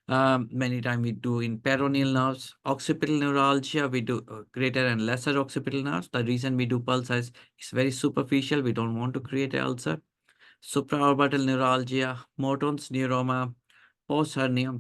many times we do in peroneal nerves. Occipital neuralgia, we do greater and lesser occipital nerves. The reason we do pulse is it's very superficial. We don't want to create an ulcer. Supraorbital neuralgia, Morton's neuroma, post hernia.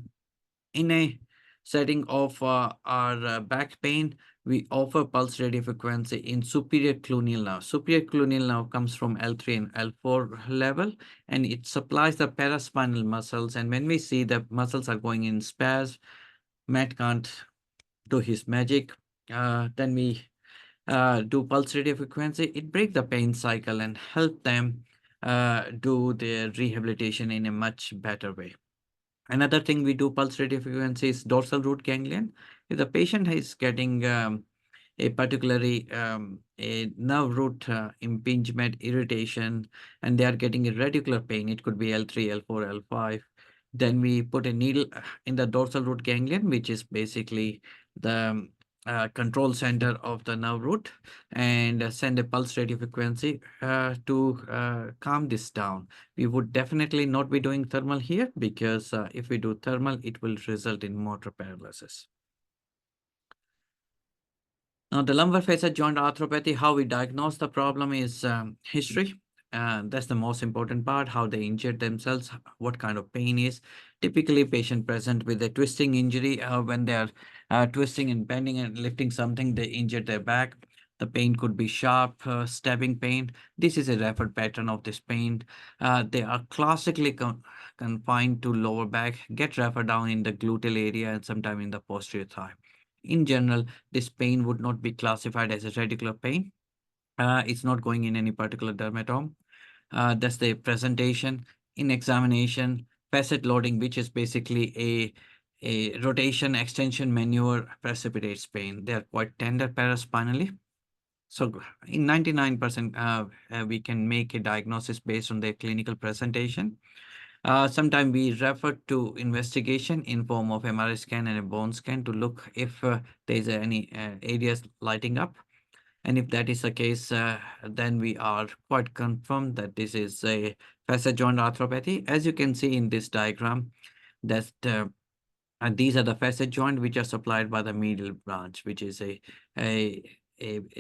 In a setting of our back pain, we offer pulse radiofrequency in superior cluneal nerve. Superior cluneal nerve comes from L3 and L4 level, and it supplies the paraspinal muscles. And when we see the muscles are going in spasm, Matt can't do his magic. Then we do pulse radiofrequency. It breaks the pain cycle and help them do their rehabilitation in a much better way. Another thing we do pulse radiofrequency is dorsal root ganglion. If the patient is getting a particularly a nerve root impingement, irritation, and they are getting a radicular pain, it could be L3, L4, L5. Then we put a needle in the dorsal root ganglion, which is basically the control center of the nerve root, and send a pulse radiofrequency to calm this down. We would definitely not be doing thermal here because if we do thermal, it will result in motor paralysis. Now, the lumbar facet joint arthropathy, how we diagnose the problem is history. That's the most important part, how they injured themselves, what kind of pain is. Typically, patient present with a twisting injury. When they are twisting and bending and lifting something, they injured their back. The pain could be sharp, stabbing pain. This is a referred pattern of this pain. They are classically confined to lower back, get referred down in the gluteal area and sometimes in the posterior thigh. In general, this pain would not be classified as a radicular pain. It's not going in any particular dermatome. That's the presentation. In examination, facet loading, which is basically a rotation extension maneuver, precipitates pain. They are quite tender paraspinally. So in 99%, we can make a diagnosis based on their clinical presentation. Sometimes we refer to investigation in form of MRI scan and a bone scan to look if there's any areas lighting up. And if that is the case, then we are quite confirmed that this is a facet joint arthropathy. As you can see in this diagram, that and these are the facet joint which are supplied by the medial branch, which is a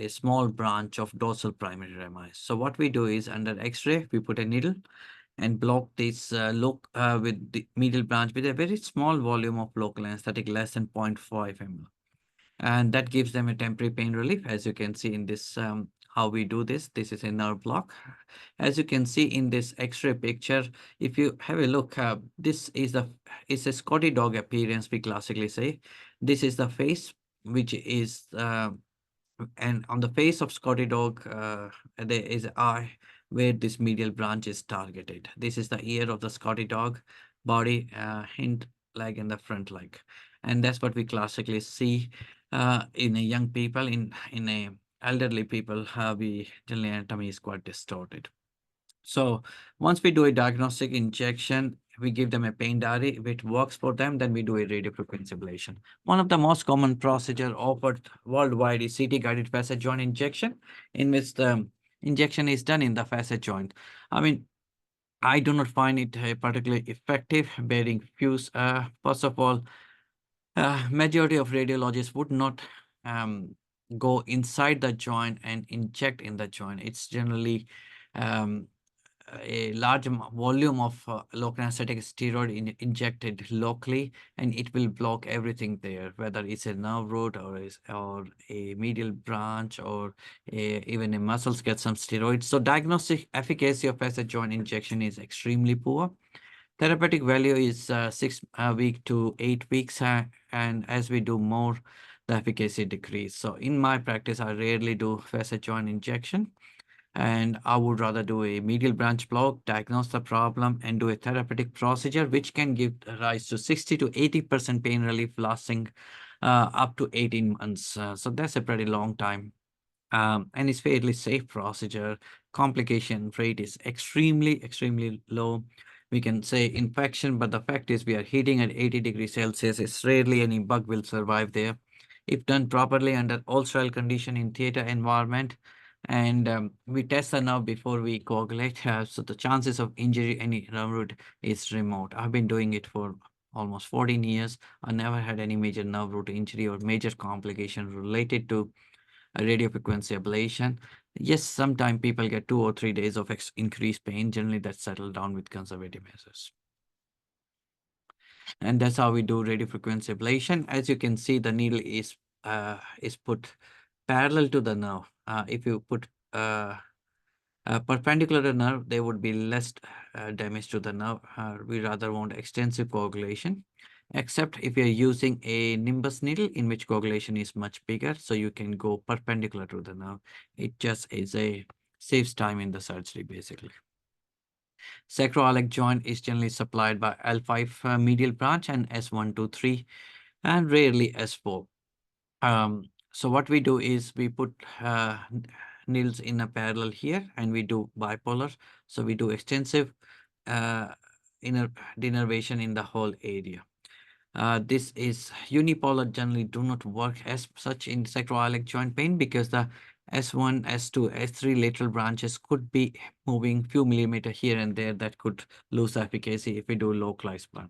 small branch of dorsal primary rami. So what we do is under X-ray, we put a needle and block this with the medial branch with a very small volume of local anesthetic, less than 0.5 ml. And that gives them a temporary pain relief. As you can see in this, how we do this, this is a nerve block. As you can see in this X-ray picture, if you have a look, this is it's a Scotty dog appearance, we classically say. This is the face, which is, and on the face of Scotty dog, there is an eye where this medial branch is targeted. This is the ear of the Scotty dog, body, hind leg, and the front leg. And that's what we classically see in a young people. In a elderly people, we generally anatomy is quite distorted. So once we do a diagnostic injection, we give them a pain diary. If it works for them, then we do a radiofrequency ablation. One of the most common procedure offered worldwide is CT-guided facet joint injection, in which the injection is done in the facet joint. I mean, I do not find it particularly effective, bearing fuse. First of all, majority of radiologists would not go inside the joint and inject in the joint. It's generally a large volume of local anesthetic steroid injected locally, and it will block everything there, whether it's a nerve root or a medial branch or even a muscles get some steroids. So diagnostic efficacy of facet joint injection is extremely poor. Therapeutic value is 6 week to 8 weeks, and as we do more, the efficacy decrease. So in my practice, I rarely do facet joint injection, and I would rather do a medial branch block, diagnose the problem, and do a therapeutic procedure, which can give rise to 60 to 80% pain relief lasting up to 18 months. So that's a pretty long time. And it's fairly safe procedure. Complication rate is extremely low. We can say infection, but the fact is we are heating at 80 degrees Celsius. It's rarely any bug will survive there. If done properly under all sterile condition in theater environment, and we test the nerve before we coagulate, so the chances of injury any nerve root is remote. I've been doing it for almost 14 years. I never had any major nerve root injury or major complication related to a radiofrequency ablation. Yes, sometimes people get 2 or 3 days of increased pain. Generally, that's settled down with conservative measures. And that's how we do radiofrequency ablation. As you can see, the needle is put parallel to the nerve. If you put perpendicular to nerve, there would be less damage to the nerve. We rather want extensive coagulation, except if you're using a nimbus needle in which coagulation is much bigger, so you can go perpendicular to the nerve. It just saves time in the surgery, basically. Sacroiliac joint is generally supplied by L5 medial branch and S123, and rarely S4. So what we do is we put needles in a parallel here, and we do bipolar. So we do extensive denervation in the whole area. This is unipolar generally do not work as such in sacroiliac joint pain because the S1, S2, S3 lateral branches could be moving few millimeters here and there that could lose efficacy if we do localized one.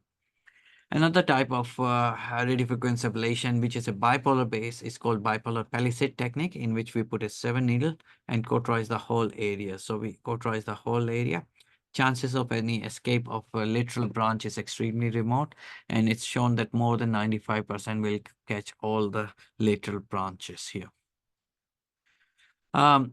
Another type of radiofrequency ablation, which is a bipolar base, is called bipolar palisade technique, in which we put a 7 needle and cauterize the whole area. So we cauterize the whole area. Chances of any escape of a lateral branch is extremely remote, and it's shown that more than 95% will catch all the lateral branches here.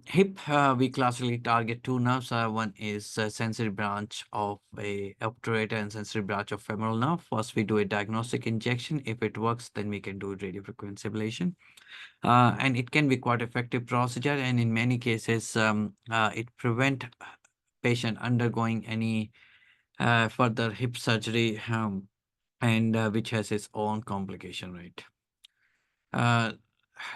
Hip, we classically target two nerves. One is sensory branch of a obturator and sensory branch of femoral nerve. First, we do a diagnostic injection. If it works, then we can do radiofrequency ablation. And it can be quite effective procedure. And in many cases, it prevent patient undergoing any further hip surgery, and which has its own complication rate.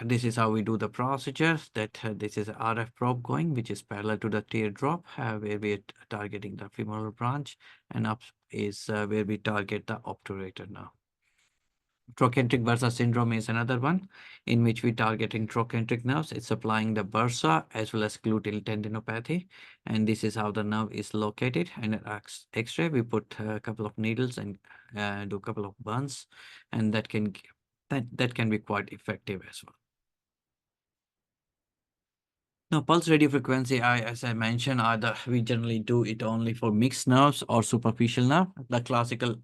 This is how we do the procedures. This is an RF probe going, which is parallel to the teardrop, where we are targeting the femoral branch, and up is where we target the obturator now. Trochanteric bursa syndrome is another one in which we targeting trochanteric nerves. It's applying the bursa as well as gluteal tendinopathy, and this is how the nerve is located. And at X-ray, we put a couple of needles and do a couple of burns, and that can be quite effective as well. Now, pulse radiofrequency, as I mentioned, we generally do it only for mixed nerves or superficial nerve. The classical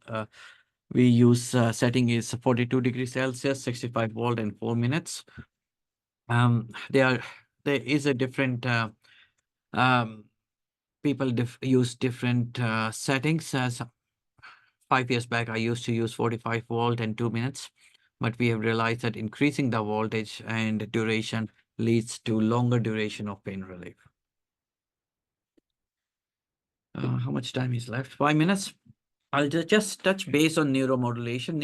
we use setting is 42 degrees Celsius, 65 volt, and 4 minutes. There is a different people use different settings. 5 years back, I used to use 45 volt and 2 minutes, but we have realized that increasing the voltage and duration leads to longer duration of pain relief. How much time is left? 5 minutes. I'll just touch base on neuromodulation.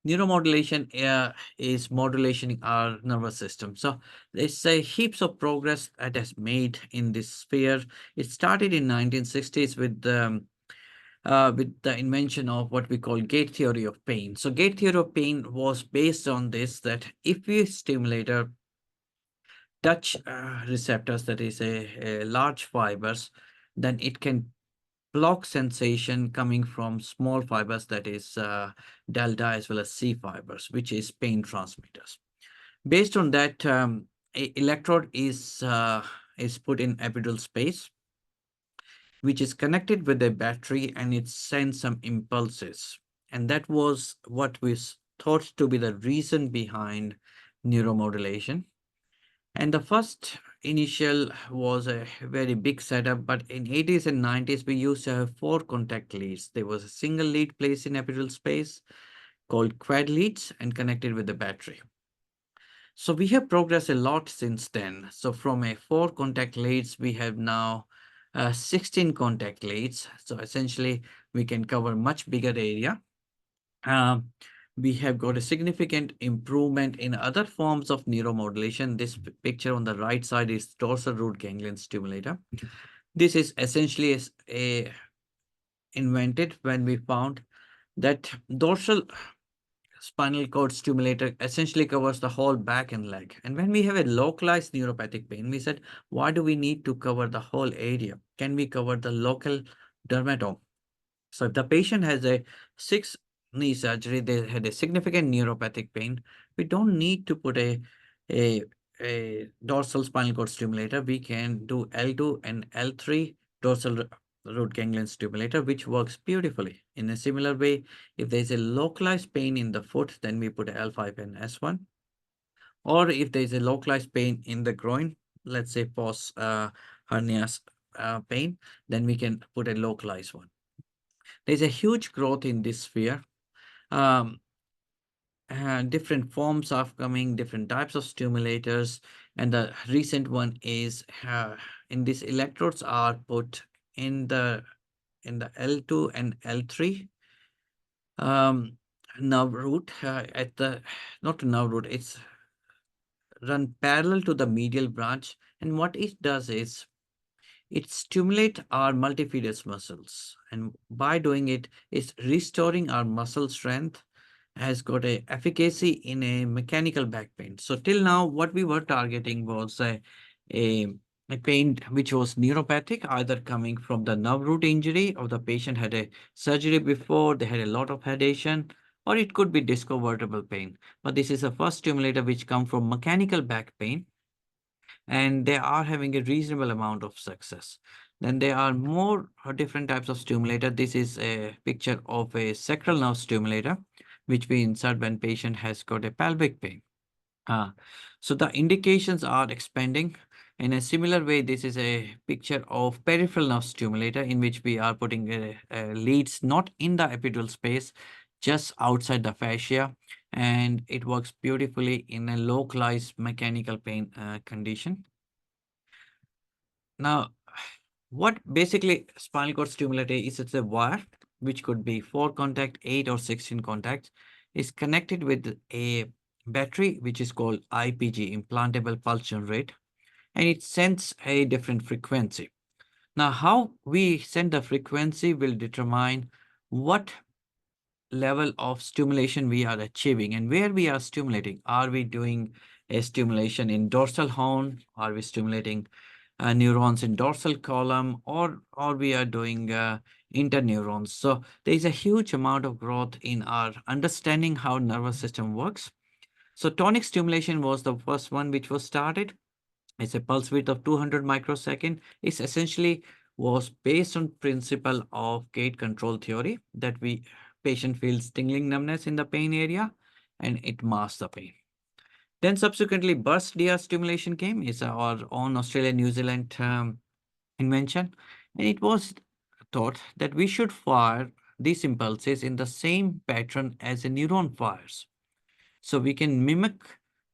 Neuromodulation is modulating our nervous system. So there's heaps of progress that has made in this sphere. It started in 1960s with the invention of what we call gate theory of pain. So gate theory of pain was based on this, that if we stimulate a touch receptors, that is a large fibers, then it can block sensation coming from small fibers, that is delta as well as C fibers, which is pain transmitters. Based on that, a electrode is put in epidural space, which is connected with a battery, and it sends some impulses. And that was what was thought to be the reason behind neuromodulation. And the first initial was a very big setup, but in 80s and 90s, we used to have 4 contact leads. There was a single lead placed in epidural space called quad leads and connected with the battery. So we have progressed a lot since then. So from a 4 contact leads, we have now 16 contact leads. So essentially, we can cover much bigger area. We have got a significant improvement in other forms of neuromodulation. This picture on the right side is dorsal root ganglion stimulator. This is essentially invented when we found that dorsal spinal cord stimulator essentially covers the whole back and leg. And when we have a localized neuropathic pain, we said, why do we need to cover the whole area? Can we cover the local dermatome? So if the patient has a 6 knee surgery, they had a significant neuropathic pain, we don't need to put a dorsal spinal cord stimulator. We can do L2 and L3 dorsal root ganglion stimulator, which works beautifully. In a similar way, if there's a localized pain in the foot, then we put L5 and S1. Or if there's a localized pain in the groin, let's say post hernias pain, then we can put a localized one. There's a huge growth in this sphere. Different forms are coming, different types of stimulators, and the recent one is in these electrodes are put in the L2 and L3 nerve root at the not nerve root, it's run parallel to the medial branch, and what it does is it stimulates our multifidus muscles, and by doing it, it's restoring our muscle strength, has got a efficacy in a mechanical back pain. So till now, what we were targeting was a pain which was neuropathic, either coming from the nerve root injury, or the patient had a surgery before, they had a lot of sedation, or it could be discovertible pain. But this is the first stimulator which come from mechanical back pain, and they are having a reasonable amount of success. Then there are more different types of stimulator. This is a picture of a sacral nerve stimulator, which we insert when patient has got a pelvic pain. So the indications are expanding. In a similar way, this is a picture of peripheral nerve stimulator, in which we are putting leads not in the epidural space, just outside the fascia, and it works beautifully in a localized mechanical pain condition. Now, what basically spinal cord stimulator is, it's a wire which could be 4 contact, 8 or 16 contacts, is connected with a battery which is called IPG, implantable pulse generator, and it sends a different frequency. Now, how we send the frequency will determine what level of stimulation we are achieving and where we are stimulating. Are we doing a stimulation in dorsal horn? Are we stimulating neurons in dorsal column, or we are doing interneurons? So there is a huge amount of growth in our understanding how nervous system works. So tonic stimulation was the first one which was started. It's a pulse width of 200 microsecond. It's essentially was based on principle of gate control theory, that patient feels tingling numbness in the pain area and it masks the pain. Then subsequently burst DR stimulation came. It's our own Australia-New Zealand invention, and it was thought that we should fire these impulses in the same pattern as a neuron fires, so we can mimic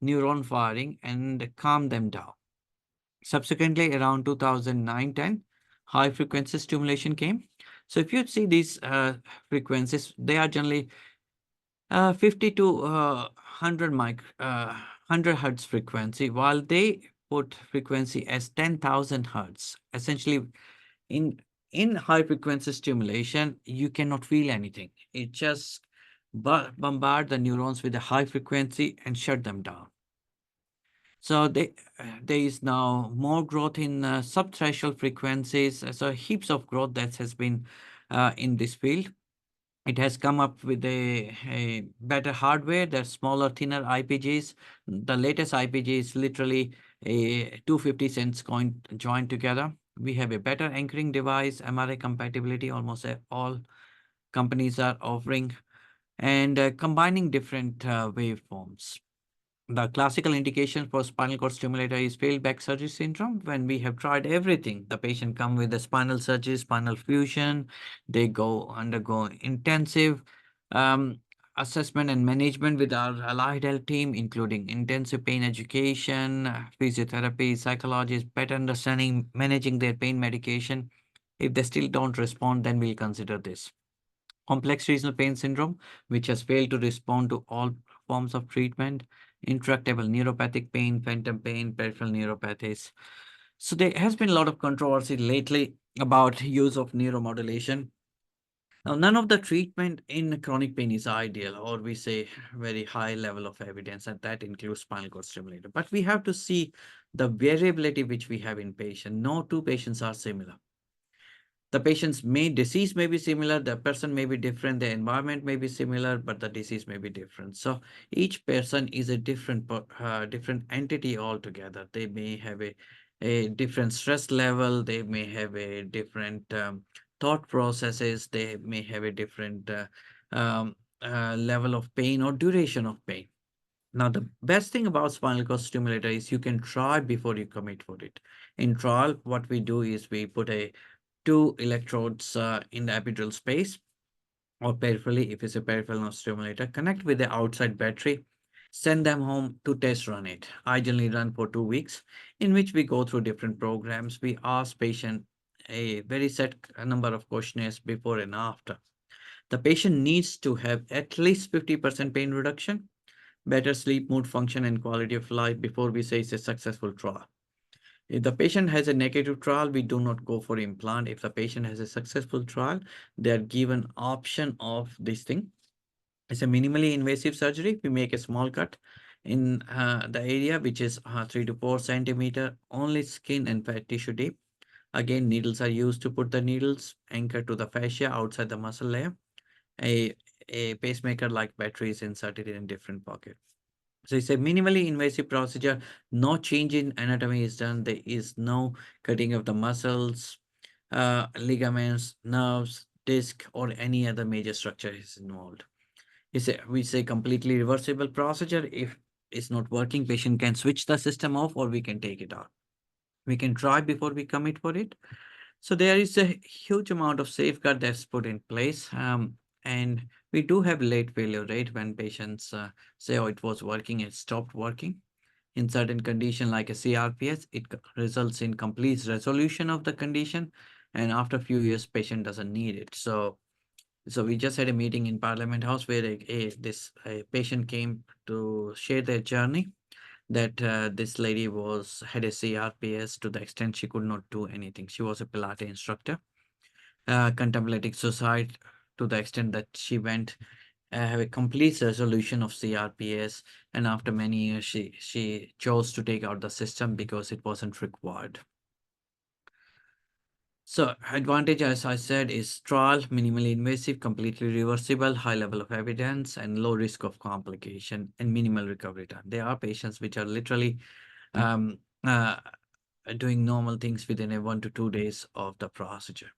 neuron firing and calm them down. Subsequently, around 2009-10, high frequency stimulation came. So if you see these frequencies, they are generally 50 to 100 hertz frequency, while they put frequency as 10,000 hertz. Essentially, in high frequency stimulation, you cannot feel anything. It just bombard the neurons with a high frequency and shut them down. So there is now more growth in subthreshold frequencies. So heaps of growth that has been in this field. It has come up with a better hardware. There's smaller, thinner IPGs. The latest IPG is literally a 250 cents coin joined together. We have a better anchoring device, MRI compatibility, almost all companies are offering, and combining different waveforms. The classical indication for spinal cord stimulator is failed back surgery syndrome. When we have tried everything, the patient come with a spinal surgery, spinal fusion, they undergo intensive um, assessment and management with our allied health team, including intensive pain education, physiotherapy, psychologists, better understanding, managing their pain medication. If they still don't respond, then we'll consider this. Complex regional pain syndrome, which has failed to respond to all forms of treatment, intractable neuropathic pain, phantom pain, peripheral neuropathies. So there has been a lot of controversy lately about use of neuromodulation. Now, none of the treatment in chronic pain is ideal, or we say very high level of evidence, and that includes spinal cord stimulator. But we have to see the variability which we have in patient. No two patients are similar. The patient's disease may be similar, the person may be different, the environment may be similar, but the disease may be different. So each person is a different entity altogether. They may have a different stress level, they may have a different thought processes, they may have a different level of pain or duration of pain. Now, the best thing about spinal cord stimulator is you can try before you commit for it. In trial, what we do is we put two electrodes in the epidural space or peripherally, if it's a peripheral nerve stimulator, connect with the outside battery, send them home to test run it. I generally run for 2 weeks, in which we go through different programs. We ask patient a very set number of questionnaires before and after. The patient needs to have at least 50% pain reduction, better sleep, mood, function, and quality of life before we say it's a successful trial. If the patient has a negative trial, we do not go for implant. If the patient has a successful trial, they are given option of this thing. It's a minimally invasive surgery. We make a small cut in the area, which is 3 to 4 centimeter, only skin and fat tissue deep. Again, needles are used to put the needles anchored to the fascia outside the muscle layer. A pacemaker like battery is inserted in a different pocket. So it's a minimally invasive procedure. No change in anatomy is done. There is no cutting of the muscles, ligaments, nerves, disc, or any other major structure is involved. We say completely reversible procedure. If it's not working, patient can switch the system off or we can take it out. We can try before we commit for it. So there is a huge amount of safeguard that's put in place. And we do have late failure rate when patients say, oh, it was working, it stopped working. In certain condition like a CRPS, it results in complete resolution of the condition. And after a few years, patient doesn't need it. So we just had a meeting in Parliament House where a patient came to share their journey that this lady had a CRPS to the extent she could not do anything. She was a Pilates instructor, contemplating suicide to the extent that she went have a complete resolution of CRPS, and after many years she chose to take out the system because it wasn't required. So advantage, as I said, is trial, minimally invasive, completely reversible, high level of evidence, and low risk of complication and minimal recovery time. There are patients which are literally doing normal things within 1 to 2 days of the procedure.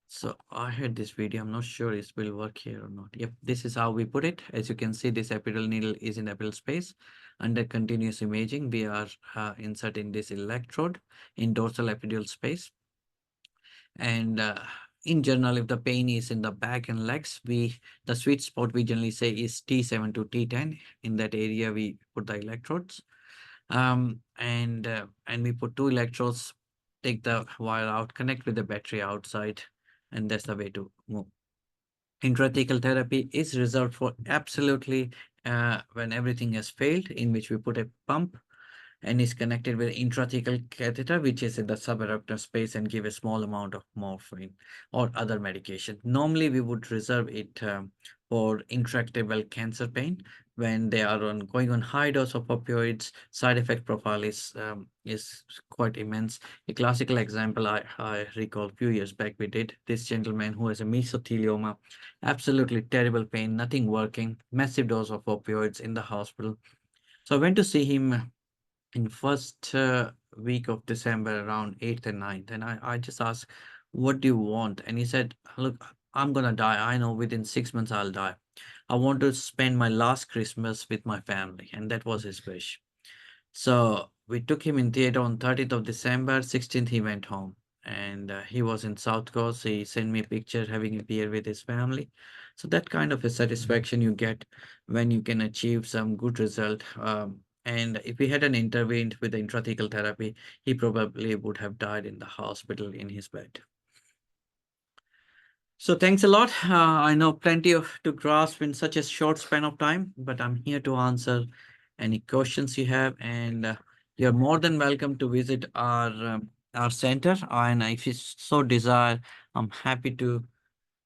So I had this video. I'm not sure it will work here or not. Yep, this is how we put it. As you can see, this epidural needle is in epidural space. Under continuous imaging, we are inserting this electrode in dorsal epidural space. And in general, if the pain is in the back and legs, the sweet spot we generally say is T7 to T10. In that area, we put the electrodes. And we put 2 electrodes, take the wire out, connect with the battery outside, and that's the way to move. Intrathecal therapy is reserved for absolutely when everything has failed, in which we put a pump and is connected with intrathecal catheter, which is in the subarachnoid space, and give a small amount of morphine or other medication. Normally, we would reserve it for intractable cancer pain. When they are going on high dose of opioids, side effect profile is quite immense. A classical example I recall a few years back, we did this gentleman who has a mesothelioma, absolutely terrible pain, nothing working, massive dose of opioids in the hospital. So I went to see him in first week of December, around 8th and 9th. And I just asked, what do you want? And he said, look, I'm going to die. I know within 6 months I'll die. I want to spend my last Christmas with my family. And that was his wish. So we took him in theater on 30th of December, 16th he went home. And he was in South Coast. He sent me a picture having a beer with his family. So that kind of a satisfaction you get when you can achieve some good result. And if we hadn't intervened with the intrathecal therapy, he probably would have died in the hospital in his bed. So thanks a lot. I know plenty to grasp in such a short span of time, but I'm here to answer any questions you have, and you're more than welcome to visit our center. And if you so desire, I'm happy to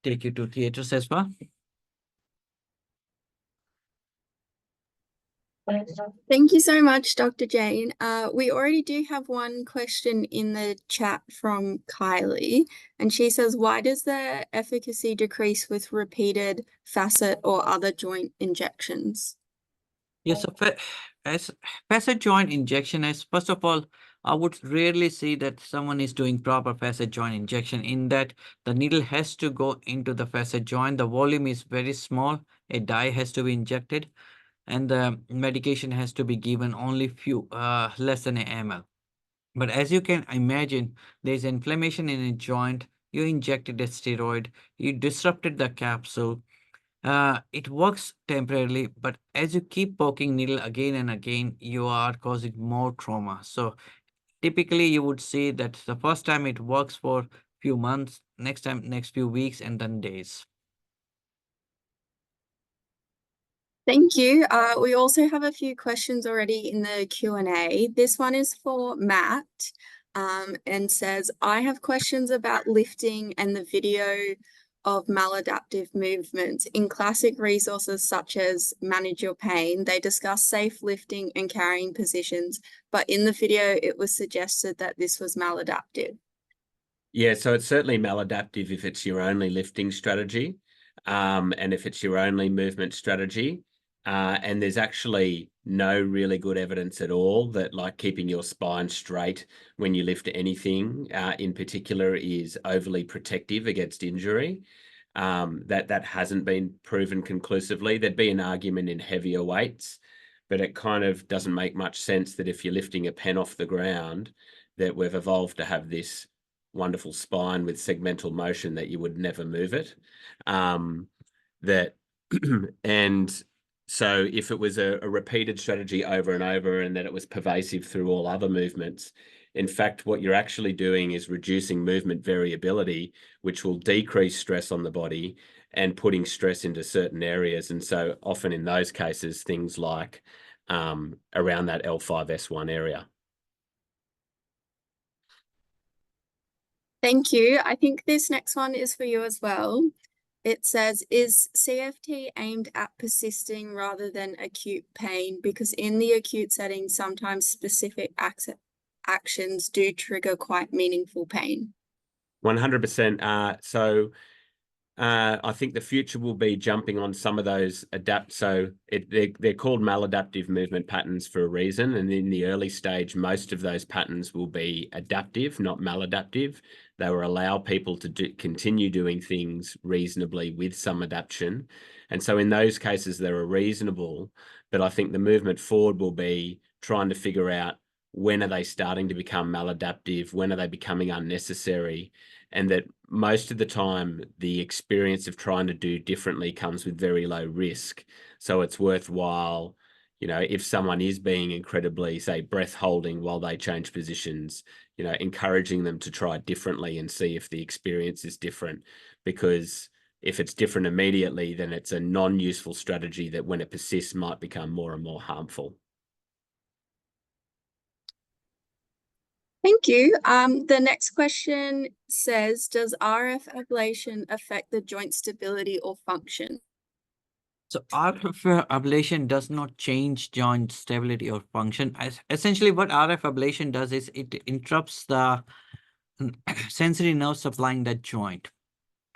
take you to theaters as well. Thank you so much, Dr. Jain. We already do have one question in the chat from Kylie, and she says, why does the efficacy decrease with repeated facet or other joint injections? Yes, so as facet joint injection, as first of all, I would rarely see that someone is doing proper facet joint injection, in that the needle has to go into the facet joint. The volume is very small. A dye has to be injected, and the medication has to be given only less than a ml. But as you can imagine, there's inflammation in a joint. You injected a steroid, you disrupted the capsule. It works temporarily, but as you keep poking needle again and again, you are causing more trauma. So typically you would see that the first time it works for few months, next few weeks, and then days. Thank you. We also have a few questions already in the Q&A. This one is for Matt, and says, I have questions about lifting and the video of maladaptive movements. In classic resources such as Manage Your Pain, they discuss safe lifting and carrying positions, but in the video it was suggested that this was maladaptive. Yeah, so it's certainly maladaptive if it's your only lifting strategy, and if it's your only movement strategy. And there's actually no really good evidence at all that like keeping your spine straight when you lift anything in particular is overly protective against injury. That hasn't been proven conclusively. There'd be an argument in heavier weights, but it kind of doesn't make much sense that if you're lifting a pen off the ground, that we've evolved to have this wonderful spine with segmental motion that you would never move it. And so if it was a repeated strategy over and over and that it was pervasive through all other movements, in fact, what you're actually doing is reducing movement variability, which will decrease stress on the body and putting stress into certain areas. And so often in those cases, things like around that L5-S1 area. Thank you. I think this next one is for you as well. It says, is CFT aimed at persisting rather than acute pain? Because in the acute setting, sometimes specific actions do trigger quite meaningful pain. 100%. So I think the future will be jumping on some of those So they're called maladaptive movement patterns for a reason. And in the early stage, most of those patterns will be adaptive, not maladaptive. They will allow people to continue doing things reasonably with some adaptation. And so in those cases, they're reasonable. But I think the movement forward will be trying to figure out, when are they starting to become maladaptive? When are they becoming unnecessary? And that most of the time, the experience of trying to do differently comes with very low risk. So it's worthwhile, if someone is being incredibly, say, breath holding while they change positions, encouraging them to try differently and see if the experience is different. Because if it's different immediately, then it's a non-useful strategy that when it persists might become more and more harmful. Thank you. The next question says, does RF ablation affect the joint stability or function? So RF ablation does not change joint stability or function. Essentially, what RF ablation does is it interrupts the sensory nerve supplying that joint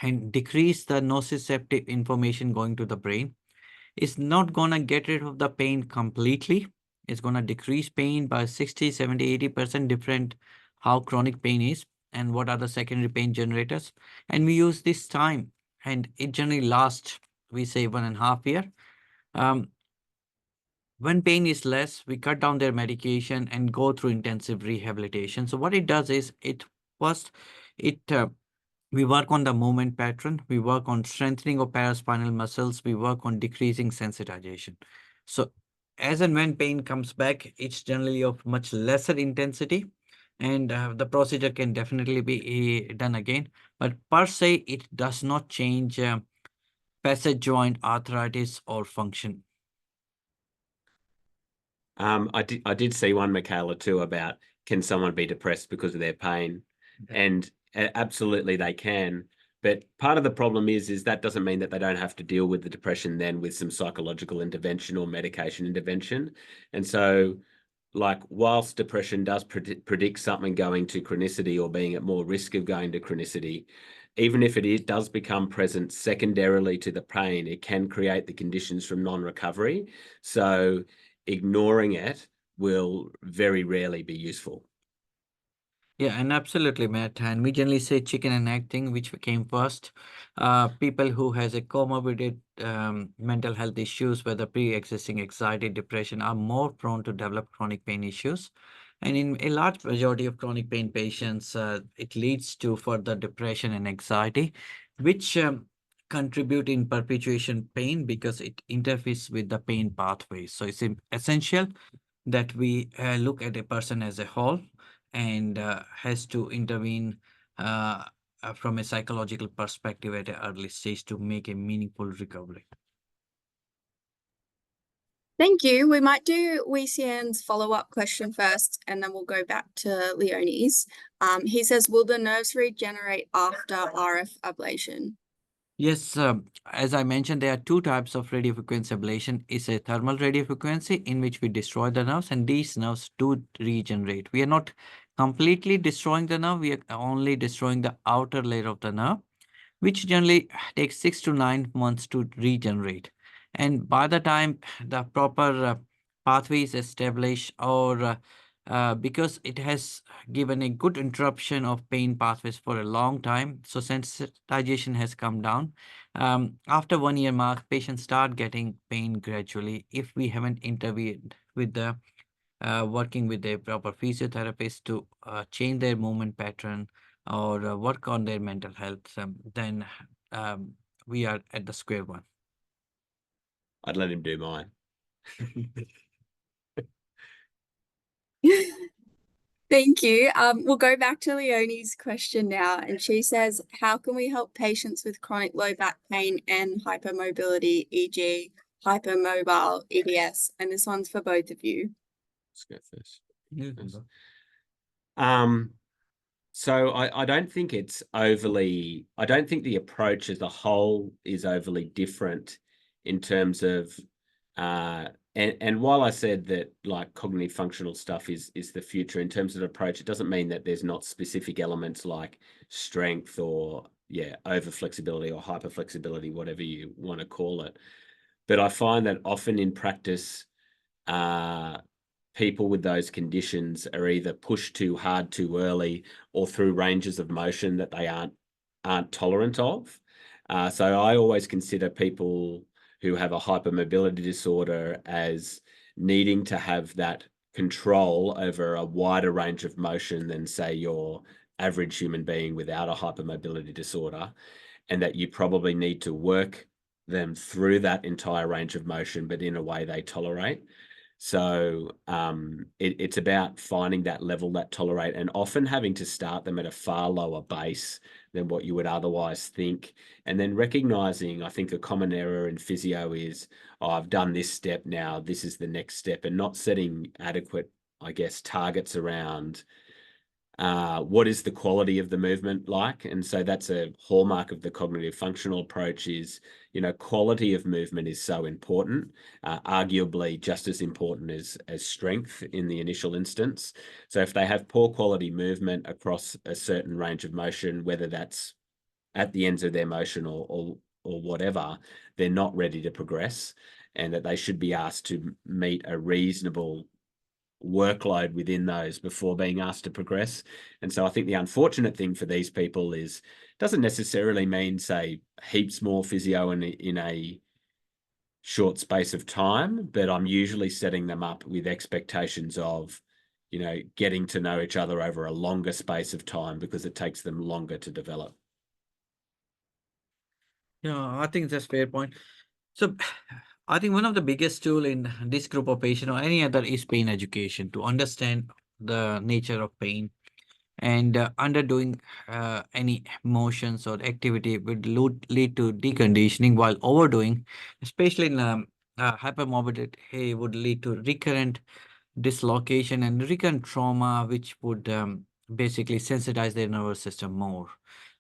and decrease the nociceptive information going to the brain. It's not going to get rid of the pain completely. It's going to decrease pain by 60, 70, 80%, different how chronic pain is and what are the secondary pain generators. And we use this time, and it generally lasts, we say, 1.5 years. When pain is less, we cut down their medication and go through intensive rehabilitation. So what it does is first, it we work on the movement pattern. We work on strengthening of paraspinal muscles. We work on decreasing sensitization. So as and when pain comes back, it's generally of much lesser intensity, and the procedure can definitely be done again. But per se, it does not change facet joint arthritis or function. I did see one, Michaela, too, about can someone be depressed because of their pain? And absolutely they can. But part of the problem is that doesn't mean that they don't have to deal with the depression then with some psychological intervention or medication intervention. And so, like, whilst depression does predict something going to chronicity or being at more risk of going to chronicity, even if it does become present secondarily to the pain, it can create the conditions from non-recovery. So ignoring it will very rarely be useful. Yeah, and absolutely, Matt. And we generally say chicken and egg thing, which came first. People who has a comorbid mental health issues, whether pre-existing anxiety, depression, are more prone to develop chronic pain issues. And in a large majority of chronic pain patients, it leads to further depression and anxiety, which contribute in perpetuation pain because it interferes with the pain pathways. So it's essential that we look at a person as a whole and has to intervene from a psychological perspective at an early stage to make a meaningful recovery. Thank you. We might do Weisian's follow-up question first, and then we'll go back to Leonie's. He says, will the nerves regenerate after RF ablation? Yes, as I mentioned, there are two types of radiofrequency ablation. It's a thermal radiofrequency in which we destroy the nerves, and these nerves do regenerate. We are not completely destroying the nerve. We are only destroying the outer layer of the nerve, which generally takes 6 to 9 months to regenerate. And by the time the proper pathway is established, or because it has given a good interruption of pain pathways for a long time, so sensitization has come down. After 1 year mark, patients start getting pain gradually if we haven't intervened with the working with a proper physiotherapist to change their movement pattern or work on their mental health, then we are at the square one. I'd let him do mine. Thank you. We'll go back to Leonie's question now, and she says, how can we help patients with chronic low back pain and hypermobility, e.g. hypermobile EDS? And this one's for both of you. Let's go first. So I don't think it's overly, I don't think the approach as a whole is overly different in terms of, and while I said that like cognitive functional stuff is the future in terms of approach, it doesn't mean that there's not specific elements like strength or over flexibility or hyper flexibility, whatever you want to call it. But I find that often in practice, people with those conditions are either pushed too hard too early or through ranges of motion that they aren't tolerant of. So I always consider people who have a hypermobility disorder as needing to have that control over a wider range of motion than, say, your average human being without a hypermobility disorder, and that you probably need to work them through that entire range of motion, but in a way they tolerate. So it's about finding that level that tolerate, and often having to start them at a far lower base than what you would otherwise think. And then recognizing, I think a common error in physio is, oh, I've done this step now, this is the next step, and not setting adequate, I guess, targets around What is the quality of the movement like? And so that's a hallmark of the cognitive functional approach is, quality of movement is so important, arguably just as important as strength in the initial instance. So if they have poor quality movement across a certain range of motion, whether that's at the ends of their motion or whatever, they're not ready to progress, and that they should be asked to meet a reasonable workload within those before being asked to progress. And so I think the unfortunate thing for these people is doesn't necessarily mean, say, heaps more physio in a short space of time, but I'm usually setting them up with expectations of, getting to know each other over a longer space of time because it takes them longer to develop. Yeah, I think that's a fair point. So I think one of the biggest tool in this group of patient or any other is pain education to understand the nature of pain. And underdoing any motions or activity would lead to deconditioning, while overdoing, especially in hypermobility, would lead to recurrent dislocation and recurrent trauma, which would basically sensitize their nervous system more.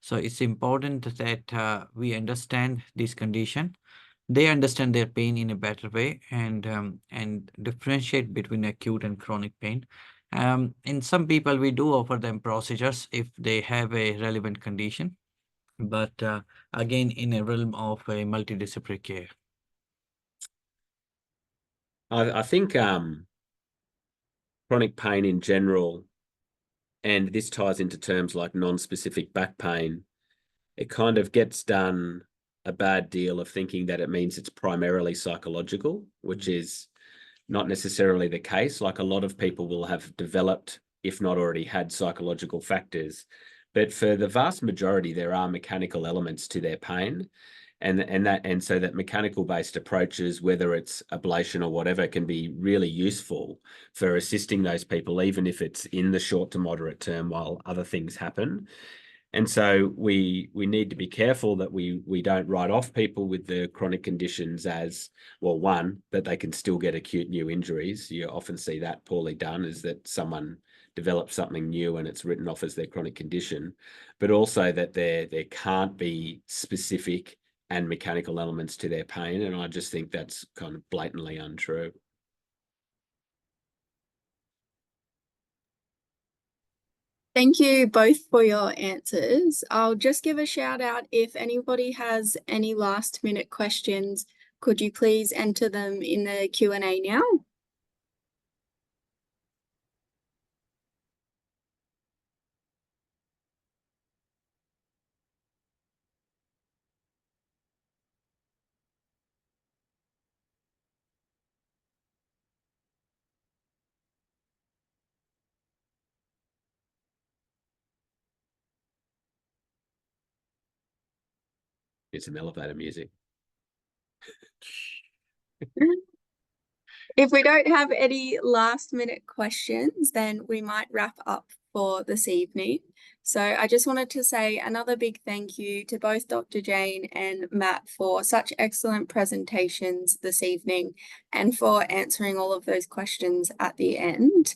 So it's important that we understand this condition. They understand their pain in a better way and differentiate between acute and chronic pain. In some people, we do offer them procedures if they have a relevant condition, but again, in a realm of a multidisciplinary care. I think chronic pain in general, and this ties into terms like non-specific back pain, it kind of gets done a bad deal of thinking that it means it's primarily psychological, which is not necessarily the case. Like a lot of people will have developed, if not already had, psychological factors. But for the vast majority, there are mechanical elements to their pain. And so that mechanical based approaches, whether it's ablation or whatever, can be really useful for assisting those people, even if it's in the short to moderate term while other things happen. And so we need to be careful that we don't write off people with the chronic conditions as, well, one, that they can still get acute new injuries. You often see that poorly done, is that someone develops something new and it's written off as their chronic condition, but also that there can't be specific and mechanical elements to their pain. And I just think that's kind of blatantly untrue. Thank you both for your answers. I'll just give a shout out if anybody has any last minute questions, could you please enter them in the Q&A now? It's some elevator music. If we don't have any last minute questions, then we might wrap up for this evening. So I just wanted to say another big thank you to both Dr. Jain and Matt for such excellent presentations this evening and for answering all of those questions at the end.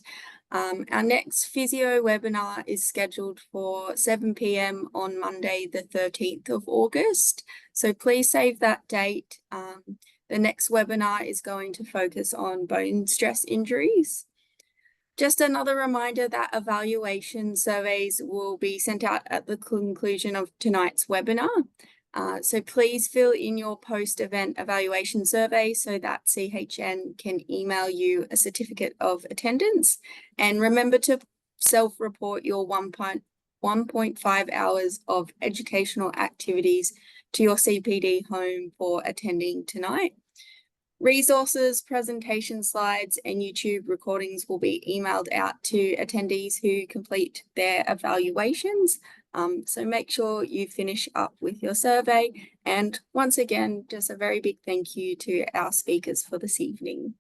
Our next physio webinar is scheduled for 7 p.m. on Monday, the 13th of August. So please save that date. The next webinar is going to focus on bone stress injuries. Just another reminder that evaluation surveys will be sent out at the conclusion of tonight's webinar. So please fill in your post-event evaluation survey so that CHN can email you a certificate of attendance. And remember to self-report your 1.5 hours of educational activities to your CPD home for attending tonight. Resources, presentation slides, and YouTube recordings will be emailed out to attendees who complete their evaluations. So make sure you finish up with your survey. And once again, just a very big thank you to our speakers for this evening.